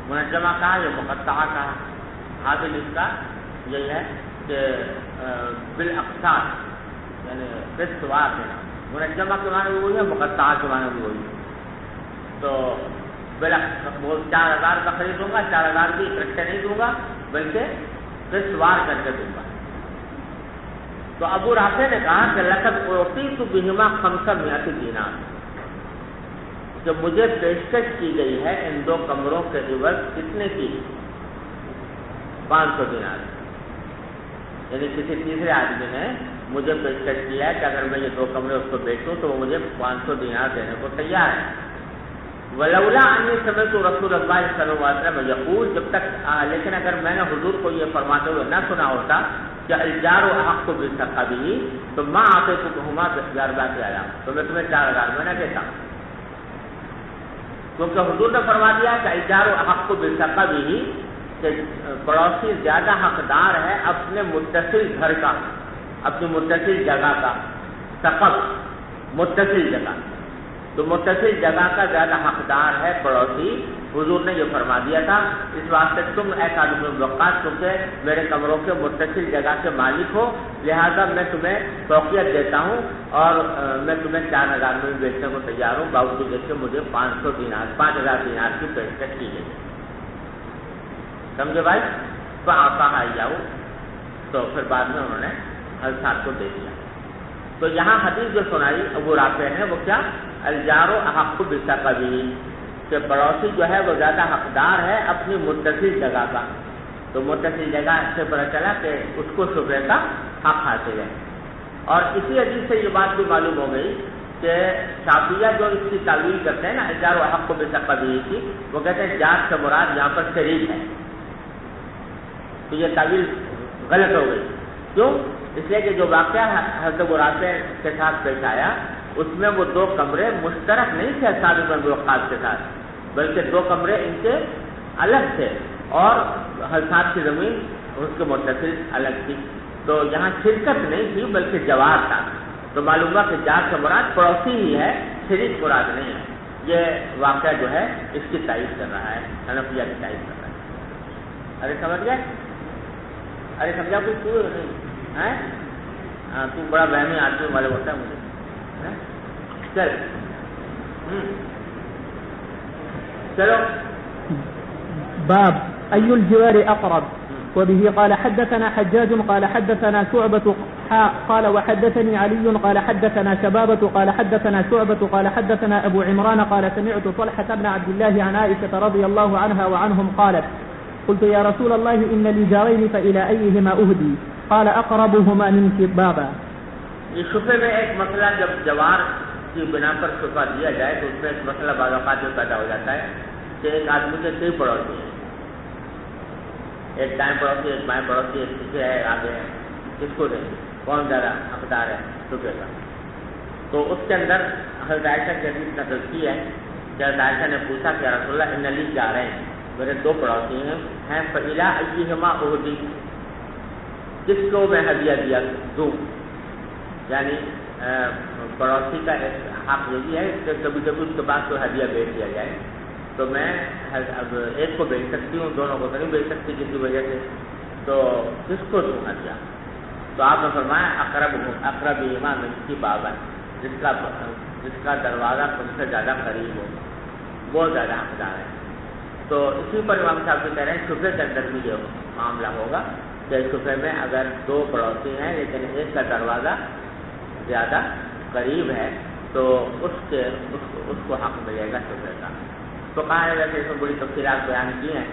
منجمہ کہا یا مقطعہ کہا، حاصل اس کا یہی ہے کہ بالاقساط یعنی قسط وار دینا. منجمہ کے معنی بھی وہی ہے، مقطعہ کے معنی بھی وہی ہے. تو وہ 4000 کا خریدوں گا، 4000 بھی اکٹھے نہیں دوں گا بلکہ قسط وار کر کے دوں گا. تو ابو رافع نے کہا کہ لقد اعطیت بہما 500 دینار، کہ مجھے پیشکش کی گئی ہے ان 2 کمروں کے عوض کتنے کی؟ 500 دینار. یعنی کسی تیسرے آدمی نے مجھے پیشکش کیا ہے کہ اگر میں یہ 2 کمرے اس کو بیچوں تو وہ مجھے 500 دینار دینے کو تیار ہے. ولولا انی سمعت رسول اللہ صلی اللہ علیہ وسلم یقول، جب تک لیکن اگر میں نے حضور کو یہ فرماتے ہوئے نہ سنا ہوتا کہ الجار احق بالسقبی تو ما اعطیتکہما ب4 آلاف، تو میں تمہیں 4000 میں نہ دیتا. کیونکہ حضور نے فرما دیا کہ الجار احق بالسقبی، کہ پڑوسی زیادہ حقدار ہے اپنے متصل گھر کا، اپنی متصل جگہ کا. سقب متصل جگہ، تو متصل جگہ کا زیادہ حقدار ہے پڑوسی. حضور نے یہ فرما دیا تھا. اس واسطے تم اے سعد بن وقاص کیونکہ میرے کمروں کے متصل جگہ کے مالک ہو، لہذا میں تمہیں توقیت دیتا ہوں اور میں تمہیں 4000 میں بیچنے کو تیار ہوں، باوجود اس کے مجھے 500 دینار 5000 دینار کی پیشکش کی گئی. سمجھے بھائی؟ فاعطاها اياه، تو پھر بعد میں انہوں نے حضرت کو دے دیا. تو یہاں حدیث جو سنائی ابو رافع نے وہ کیا؟ الجار احق بالسقبی، کہ پڑوسی جو ہے وہ زیادہ حقدار ہے اپنی متصل جگہ کا. تو متصل جگہ سے پتہ چلا کہ اس کو شبہ کا حق حاصل ہے. اور اسی حدیث سے یہ بات بھی معلوم ہو گئی کہ شافعیہ جو اس کی تعویل کرتے ہیں نا الجار احق بالسقبی کی، وہ کہتے ہیں جار سے مراد یہاں پر شریک ہے. تو یہ تعویل غلط ہو گئی. کیوں؟ اس لیے کہ جو واقعہ حضرت ابو رافع کے ساتھ پیش آیا اس میں وہ 2 کمرے مشترک نہیں تھے سعد بن ابی وقاص کے ساتھ، بلکہ 2 کمرے ان کے الگ تھے اور حضرت کی زمین اس کے متصل الگ تھی. تو یہاں شرکت نہیں تھی بلکہ جوار تھا. تو معلوم ہوا کہ جار سے مراد پڑوسی ہی ہے، شریک مراد نہیں ہے. یہ واقعہ جو ہے اس کی تائید کر رہا ہے، حنفیہ کی تائید کر رہا ہے. ارے سمجھ گئے؟ ارے سمجھا کچھ تو نہیں ہے؟ ہاں تو بڑا وہمی آدمی والے ہوتا ہے مجھے. چل چلو. باب أي الجوار أقرب. وبه قال حدثنا حجاج قال حدثنا شعبة قال وحدثني علي قال حدثنا شبابة قال حدثنا شعبة قال حدثنا أبو عمران قال سمعت طلحة بن عبد الله عن عائشة رضي الله عنها وعنهم قالت قلت يا رسول الله إن لي جارين فإلى أيهما أهدي قال أقربهما منك بابا. یہ شفے میں ایک مسئلہ جب جوار کی بنا پر شفا دیا جائے تو اس میں ایک مسئلہ بعض اوقات میں پیدا ہو جاتا ہے کہ ایک آدمی کے کئی پڑوسی ہیں، ایک دائیں پڑوسی، ایک بائیں پڑوسی، ایک پیچھے ہے، آگے ہے، کس کو دیں؟ کون زیادہ حقدار ہے شفے کا؟ تو اس کے اندر حضرت عائشہ کی حدیث نقل کی ہے کہ حضرت عائشہ نے پوچھا کہ رسول اللہ ان لی جا رہے ہیں، میرے 2 پڑوسی ہیں فإلی ایہما اہدی، کس کو میں ہدیہ دیا دوں؟ یعنی پڑوسی کا حق یہی ہے کہ کبھی کبھی اس کے پاس کوئی ہدیہ بیچ دیا جائے تو میں اب ایک کو بیچ سکتی ہوں، دونوں کو تو نہیں بیچ سکتی کسی وجہ سے، تو کس کو دوں ہدیہ؟ تو آپ نے فرمایا اقرب ایمان کی بابن، جس کا دروازہ تم سے زیادہ قریب ہو وہ زیادہ حقدار ہے. تو اسی پر امام صاحب کہہ رہے ہیں شفے کے اندر بھی یہ معاملہ ہوگا کہ صفحے میں اگر 2 پڑوسی ہیں لیکن ایک کا دروازہ زیادہ قریب ہے تو اس کو حق ملے گا صفحے کا. تو کہا ہے ویسے اس میں بڑی تفصیلات بیان کی ہیں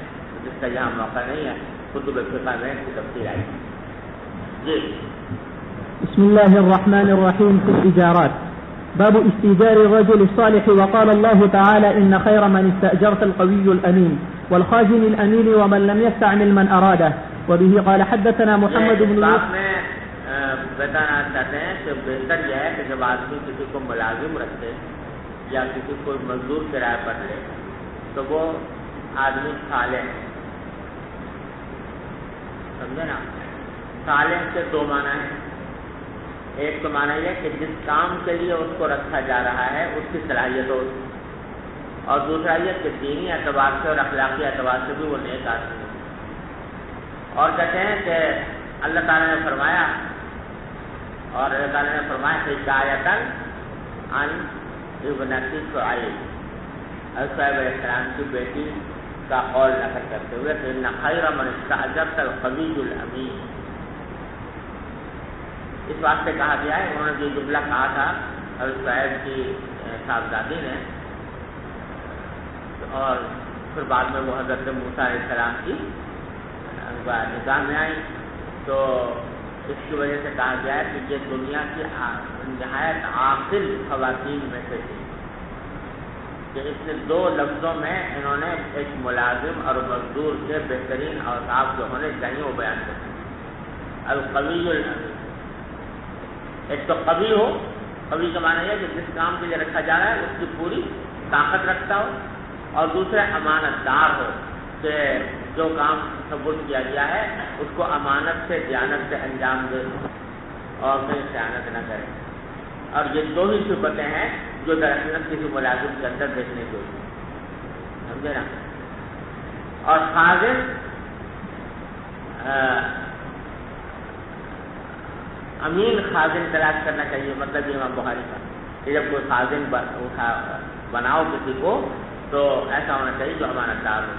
جس کا یہاں موقع نہیں ہے, کتب فقہ میں اس کی تفصیل آئی. جی بسم الله الرحمن الرحيم في الإجارات. باب استئجار الرجل الصالح. وقال الله تعالى إن خير من استأجرت القوي الأمين والخازن الأمين ومن لم يستعمل من أراده. وبه قال حدثنا محمد بن باب میں بتانا چاہتے ہیں کہ بہتر یہ ہے کہ جب آدمی کسی کو ملازم رکھے یا کسی کو مزدور کرایہ پر لے تو وہ آدمی صالح, سمجھے نا. صالح سے 2 معنی ہیں. ایک تو معنی یہ کہ جس کام کے لیے اس کو رکھا جا رہا ہے اس کی صلاحیت ہو, اور دوسرا یہ کہ دینی اعتبار سے اور اخلاقی اعتبار سے بھی وہ نیک آدمی ہے. اور کہتے ہیں کہ اللہ تعالیٰ نے فرمایا حکایتاً عن ابنتی شعیب, شعیب علیہ السلام کی بیٹی کا قول نقل کرتے ہوئے کہ ان خیر من استأجرت القوی الامین. اس واسطے کہا گیا ہے, انہوں نے جو جملہ کہا تھا حضرت شعیب کی صاحبزادی نے, اور پھر بعد میں وہ حضرت موسیٰ علیہ السلام کی نگاہ میں آئی, تو اس کی وجہ سے کہا گیا ہے کہ یہ دنیا کی نہایت عاقل خواتین میں سے تھی, کہ اس نے 2 لفظوں میں انہوں نے ایک ملازم اور مزدور کے بہترین اوصاف جو ہونے چاہیے وہ بیان کرتے ہیں. القوی الامین, ایک تو قوی ہو, قوی کا معنی ہے کہ جس کام کے لیے رکھا جا رہا ہے اس کی پوری طاقت رکھتا ہو, اور دوسرے امانت دار ہو کہ جو کام تصور کیا گیا ہے اس کو امانت سے دیانت سے انجام دے اور کہیں خیانت نہ کرے. اور یہ 2 ہی صفتیں ہیں جو دراصل کسی ملازم کے اندر دیکھنے کو, سمجھے نا. اور خازن امین خازن تلاش کرنا چاہیے, مطلب یہ امام بخاری کا کہ جب کوئی خازن بناؤ کسی کو تو ایسا ہونا چاہیے جو امانت دار ہو.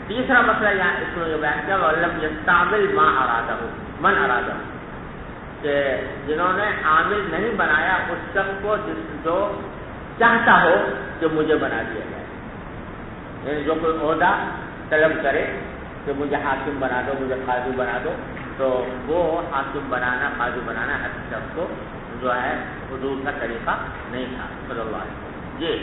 تیسرا مسئلہ یہاں اس میں یہ بیان کیا وَلَمْ يَسْتَعْمِلْ مَا أَرَادَهُ مَنْ أَرَادَهُ, کہ جنہوں نے عامل نہیں بنایا اس شخص کو جو چاہتا ہو کہ مجھے بنا دیا جائے. یعنی جو کوئی عہدہ طلب کرے کہ مجھے حاکم بنا دو, مجھے قاضی بنا دو, تو وہ حاکم بنانا قاضی بنانا ہر شخص کو جو ہے حضور کا طریقہ نہیں تھا صلی اللہ علیہ وسلم. جی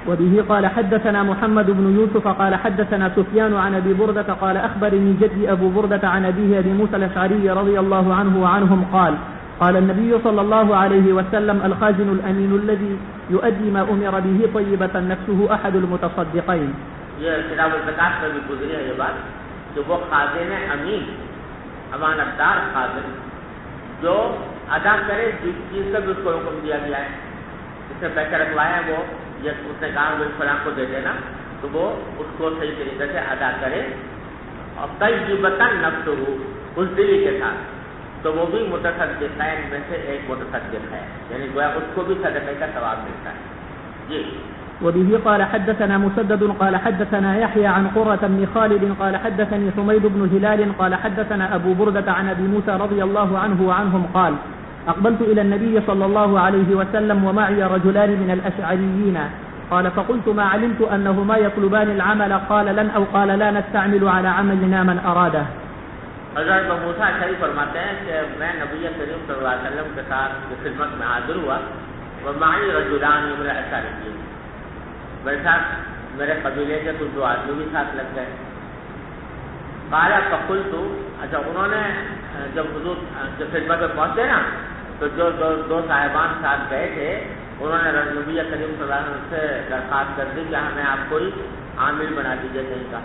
وبه قال حدثنا محمد بن يوسف قال حدثنا سفيان عن أبي بردة قال أخبرني جدي أبو بردة عن أبيه أبي موسى الأشعري رضي الله عنه وعنهم قال النبي صلى الله عليه وسلم الخازن الأمين الذي يؤدي ما أمر به طيبة نفسه أحد المتصدقين. یہ کتاب الزکات میں بھی گزری ہے یہ بات کہ وہ خازن امین, امانت دار خازن جو ادا کرے جس چیز کا بھی اس کو حکم دیا گیا ہے. جس نے پیسے رکھوایا ہے وہ اس نے کہا وہ فلاں کو دے دینا, تو وہ اس کو صحیح طریقے سے ادا کرے اور طیبۃ نفسہ بزدلی کے ساتھ, تو وہ بھی متصدقین میں سے ایک متصدق ہے, یعنی گویا اس کو بھی صدقے کا ثواب ملتا ہے. جی وبه قال حدثنا مسدد قال حدثنا يحيى عن قرة بن خالد قال حدثني حميد بن هلال قال حدثنا أبو بردة عن أبي موسى رضي الله عنه وعنهم قال أقبلت إلى النبي صلى الله عليه وسلم ومعي رجلان من الأشعريين قال فقلت ما علمت أنهما يطلبان العمل قال لن أو قال لا نستعمل على عملنا من أراده. حضرت ابو موسیٰ اشعری فرماتے ہیں کہ میں نبی کریم صلی اللہ علیہ وسلم کے ساتھ خدمت میں حاضر ہوا, ومعي رجلان من الأشعريين, میرے ساتھ میرے قبیلے کے کچھ 2 آدمی بھی ساتھ لگ گئے. قال فقلت, اچھا انہوں نے جب حضور کی خدمت میں پہنچے نا تو جو 2 صاحبان ساتھ گئے تھے انہوں نے نبی کریم صلی اللہ علیہ وسلم سے درخواست کر دی کہ ہمیں آپ کوئی عامل بنا دیجیے کہیں کا.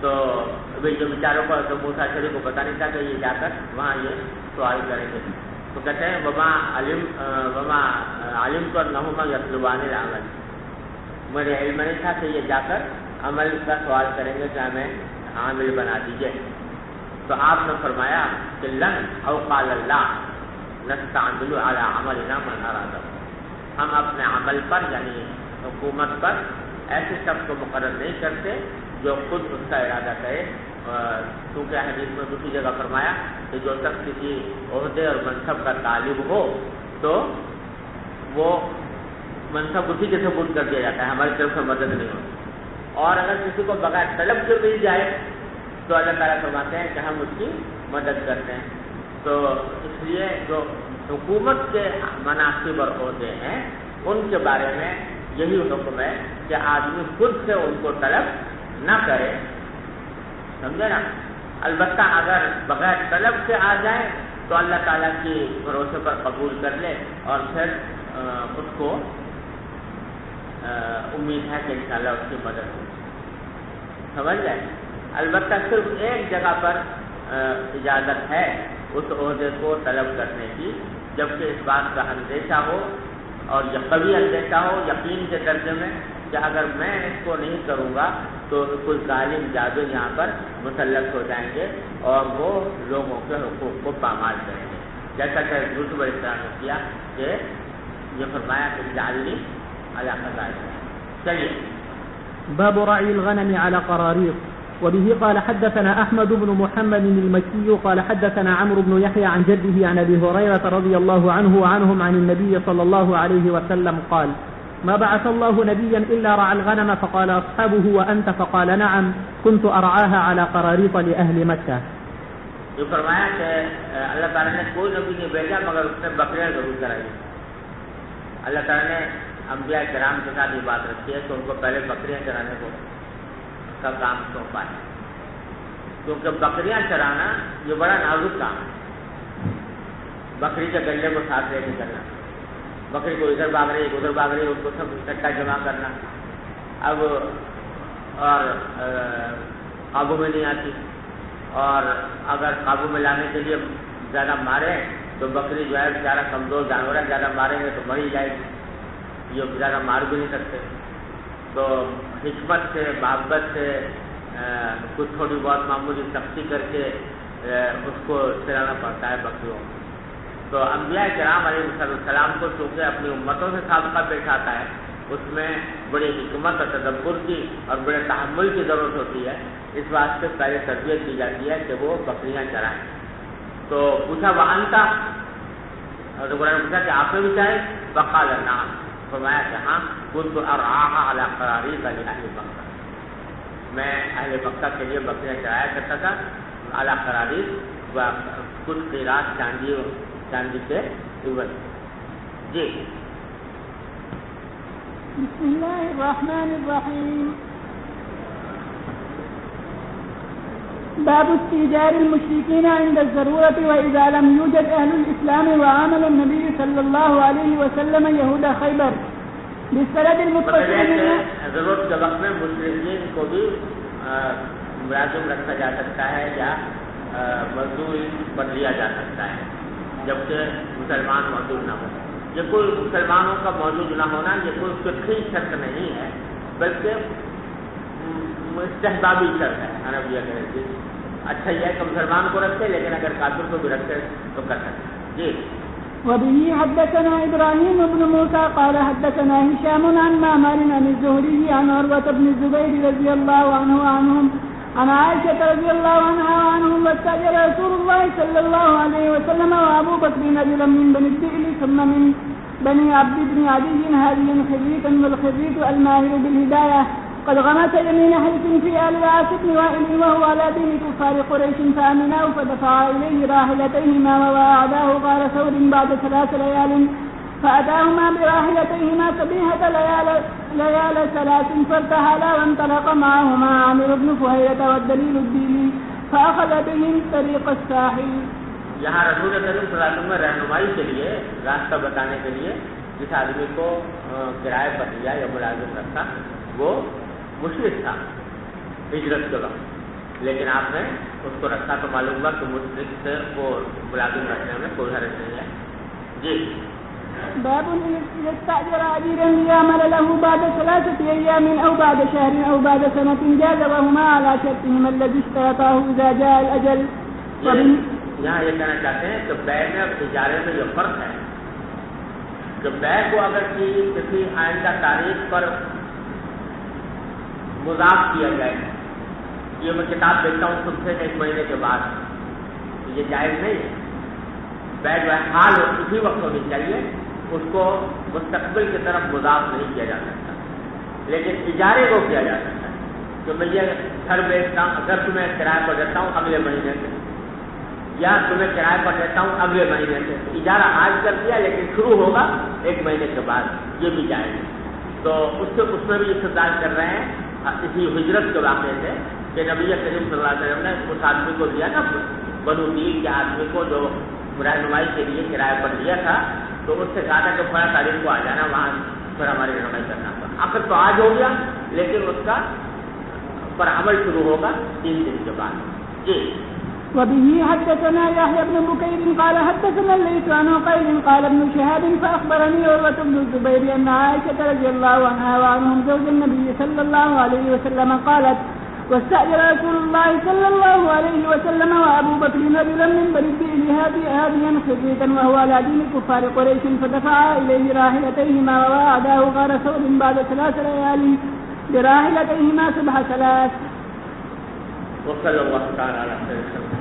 تو جو بیچاروں کو تو موسیٰ اشعری کو پتہ نہیں تھا کہ یہ جا کر وہاں یہ سوال کریں گے, تو کہتے ہیں وما علمت انہما یطلبان العمل, مجھے علم نہیں تھا کہ یہ جا کر عمل کا سوال کریں گے کہ ہمیں عامل بنا دیجیے. تو آپ نے فرمایا کہ لن او قال اللہ نستعمل علی عملنا من اراد, ہم اپنے عمل پر یعنی حکومت پر ایسے شخص کو مقرر نہیں کرتے جو خود اس کا ارادہ کرے، کیونکہ حدیث میں دوسری جگہ فرمایا کہ جو شخص کسی عہدے اور منصب کا طالب ہو تو وہ منصب اسی کے ثبوت کر دیا جاتا ہے، ہماری طرف سے مدد نہیں ہوتی، اور اگر کسی کو بغیر طلب کے مل جائے تو اللہ تعالیٰ فرماتے ہیں کہ ہم اس کی مدد کرتے ہیں۔ تو اس لیے جو حکومت کے مناصب اور عہدے ہیں ان کے بارے میں یہی حکم ہے کہ آدمی خود سے ان کو طلب نہ کرے، سمجھے نا۔ البتہ اگر بغیر طلب سے آ جائے تو اللہ تعالیٰ کی بھروسے پر قبول کر لے اور پھر اس کو امید ہے کہ انشاءاللہ اس کی مدد ہو، سمجھ گئے۔ البتہ صرف ایک جگہ پر اجازت ہے اس عہدے کو طلب کرنے کی، جبکہ اس بات کا اندیشہ ہو اور یہ قوی اندیشہ ہو یقین کے درجے میں کہ اگر میں اس کو نہیں کروں گا تو کوئی ظالم جادو یہاں پر مسلط ہو جائیں گے اور وہ لوگوں کے حقوق کو پامال کریں گے، جیسا کہ یوسف علیہ السلام نے کیا کہ یہ فرمایا کہ جعلنی علی خزائن۔ چلیے باب رعي الغنم على قراريط. وبه قال حدثنا أحمد بن محمد المكي قال حدثنا عمرو بن يحيى عن جده عن أبي هريرة رضي الله عنه وعنهم عن النبي صلى الله عليه وسلم قال ما بعث الله نبيا إلا رعى الغنم فقال أصحابه وأنت فقال نعم كنت أرعاها على قراريط لأهل مكة. جو فرمایا کہ اللہ تعالیٰ نے کوئی نبی نہیں بھیجا مگر اس نے بکریاں ضرور کرائی۔ اللہ تعالیٰ نے انبیاء کرام کے ساتھ یہ بات رکھی ہے کہ ان کو پہلے بکریاں چرانے کو کا کام سونپا ہے، کیونکہ بکریاں چرانا یہ بڑا نازک کام ہے۔ بکری کے گلے کو ساتھ لے کے چلنا، بکری کو ادھر بھاگ رہی ہے ادھر بھاگ رہی ہے، اس کو سب اکٹھا جمع کرنا، اب اور قابو میں نہیں آتی، اور اگر قابو میں لانے کے لیے زیادہ مارے تو بکری جو ہے بیچارہ کمزور جانور ہے، زیادہ ماریں گے تو مر ہی جائے گی، یہ زیادہ مار بھی نہیں سکتے۔ تو حکمت سے محبت سے کچھ تھوڑی بہت معمولی سختی کر کے اس کو چلانا پڑتا ہے بکریوں کو۔ تو انبیاء کرام علیہ السلام کو چونکہ اپنی امتوں سے سابقہ پیش آتا ہے، اس میں بڑی حکمت اور تدبر کی اور بڑے تحمل کی ضرورت ہوتی ہے، اس واسطے پہلے تربیت کی جاتی ہے کہ وہ بکریاں چرائیں۔ تو پوچھا وانتا، اور قرآن نے پوچھا کہ آپ نے بھی چاہے؟ فقال نعم، فرمایا کہ ہاں كنت ارعاها على قراريط لأهل مکہ، میں اہل مکہ کے لیے بکریاں چرایا کرتا تھا اعلیٰ قراريط و کچھ قیراط چاندی کے عوض۔ جی بسم اللہ الرحمن الرحیم۔ باب استئجار المشركين عند الضرورة وإذا لم يوجد أهل الإسلام وعامل النبي صلى الله عليه وسلم يهود خيبر بالسند المتصل۔ ضرورت کے وقت میں مشرکین کو بھی ملازم رکھا جا سکتا ہے یا مزدوری پر لیا جا سکتا ہے جبکہ مسلمان موجود نہ ہو۔ یہ کوئی مسلمانوں کا موجود نہ ہونا یہ کوئی فقہی شرط نہیں ہے بلکہ استحبابی شرط ہے حنفیہ کے نزدیک۔ اچھا یہ ہے کہ مسلمان کو رکھے لیکن اگر کافر کو بھی رکھے تو کر سکتے۔ جی وبه حدثنا إبراهيم بن موسى قال حدثنا هشام عن معمر عن الزهري عن عروة بن الزبير رضي الله عنه وعنهم عن عائشة رضي الله عنها وعنهم واستأجر رسول الله صلى الله عليه وسلم وأبو بكر رجلا من بني الدئل ثم من بني عبد بن عدي هاديا خريطا والخريط الماهر بالهداية قد غمس يمين حلف في آل العاص بن وائل وهو على دين كفار قريش فأمناه فدفع إليه راحلتيهما ووعداه غار ثور بعد 3 ليال فأتاهما براحلتيهما صبيحة ليال 3 فارتحلا وانطلق معهما عامر بن فهيرة والدليل الديني فأخذ بهم طريق الساحل۔ یہاں رسول کریم صلی اللہ علیہ وسلم میں رہنمائی کے لیے راستہ بتانے کے لیے جس آدمی کو کرائے پر لیا یا ملازم رکھا وہ مشرک تھا ہجرت کے وقت، لیکن آپ نے اس کو رکھا تو معلوم ہوا کہ مشرک سے وہ ملازم رکھنے میں کوئی حرج نہیں ہے۔ جی باب يستأجر أجيرا ليعمل له بعد 3 أيام أو بعد شهر أو بعد سنة جاز وهما على شرطهما الذي اشترطاه إذا جاء الأجل۔ یہاں یہ کہنا چاہتے ہیں کہ بیع میں اور اجارے میں یہ فرق ہے کہ بیع کو اگر کسی آئندہ تاریخ پر مضاف کیا جائے یہ میں کتاب دیتا ہوں تم سے 1 مہینے کے بعد، یہ جائز نہیں ہے۔ بیع حال اسی وقت ہونی چاہیے، اس کو مستقبل کی طرف مضاف نہیں کیا جا سکتا، لیکن اجارے کو کیا جا سکتا ہے کہ میں یہ گھر بیچتا ہوں، اگر تمہیں کرایہ پر دیتا ہوں اگلے مہینے سے، یا تمہیں کرایہ پر دیتا ہوں اگلے مہینے سے، اجارہ آج کر دیا لیکن شروع ہوگا 1 مہینے کے بعد، یہ بھی جائز ہے۔ تو اس میں بھی استدلال کر رہے ہیں اسی ہجرت کے واقعے سے کہ نبی کریم صلی اللہ علیہ وسلم نے اس آدمی کو دیا نا، بنو دیر کے آدمی کو جو رہنمائی کے لیے کرایہ پر دیا تھا، تو اس سے کہا تھا کہ فلاں تاریخ کو آ جانا، وہاں پھر ہماری رہنمائی کرنا تھا۔ آخر تو آج ہو گیا، لیکن اس کا پر عمل شروع ہوگا 3 دن کے بعد۔ جی وبه حدثنا يحيى بن بكير قال حدثنا الليث عن عقيل قال ابن شهاب فأخبرني عروة بن الزبير أن عائشة رضي الله عنها وعنهم زوج النبي صلى الله عليه وسلم قالت واستأجر رسول الله صلى الله عليه وسلم وأبو بكر رجلا من بني الدين هاديا خريجا وهو على دين كفار قريش فدفعا إليه راحلتيهما ووعداه غار ثور بعد 3 ليال براحلتيهما صبح 3. وصلى الله تعالى على خير خلقه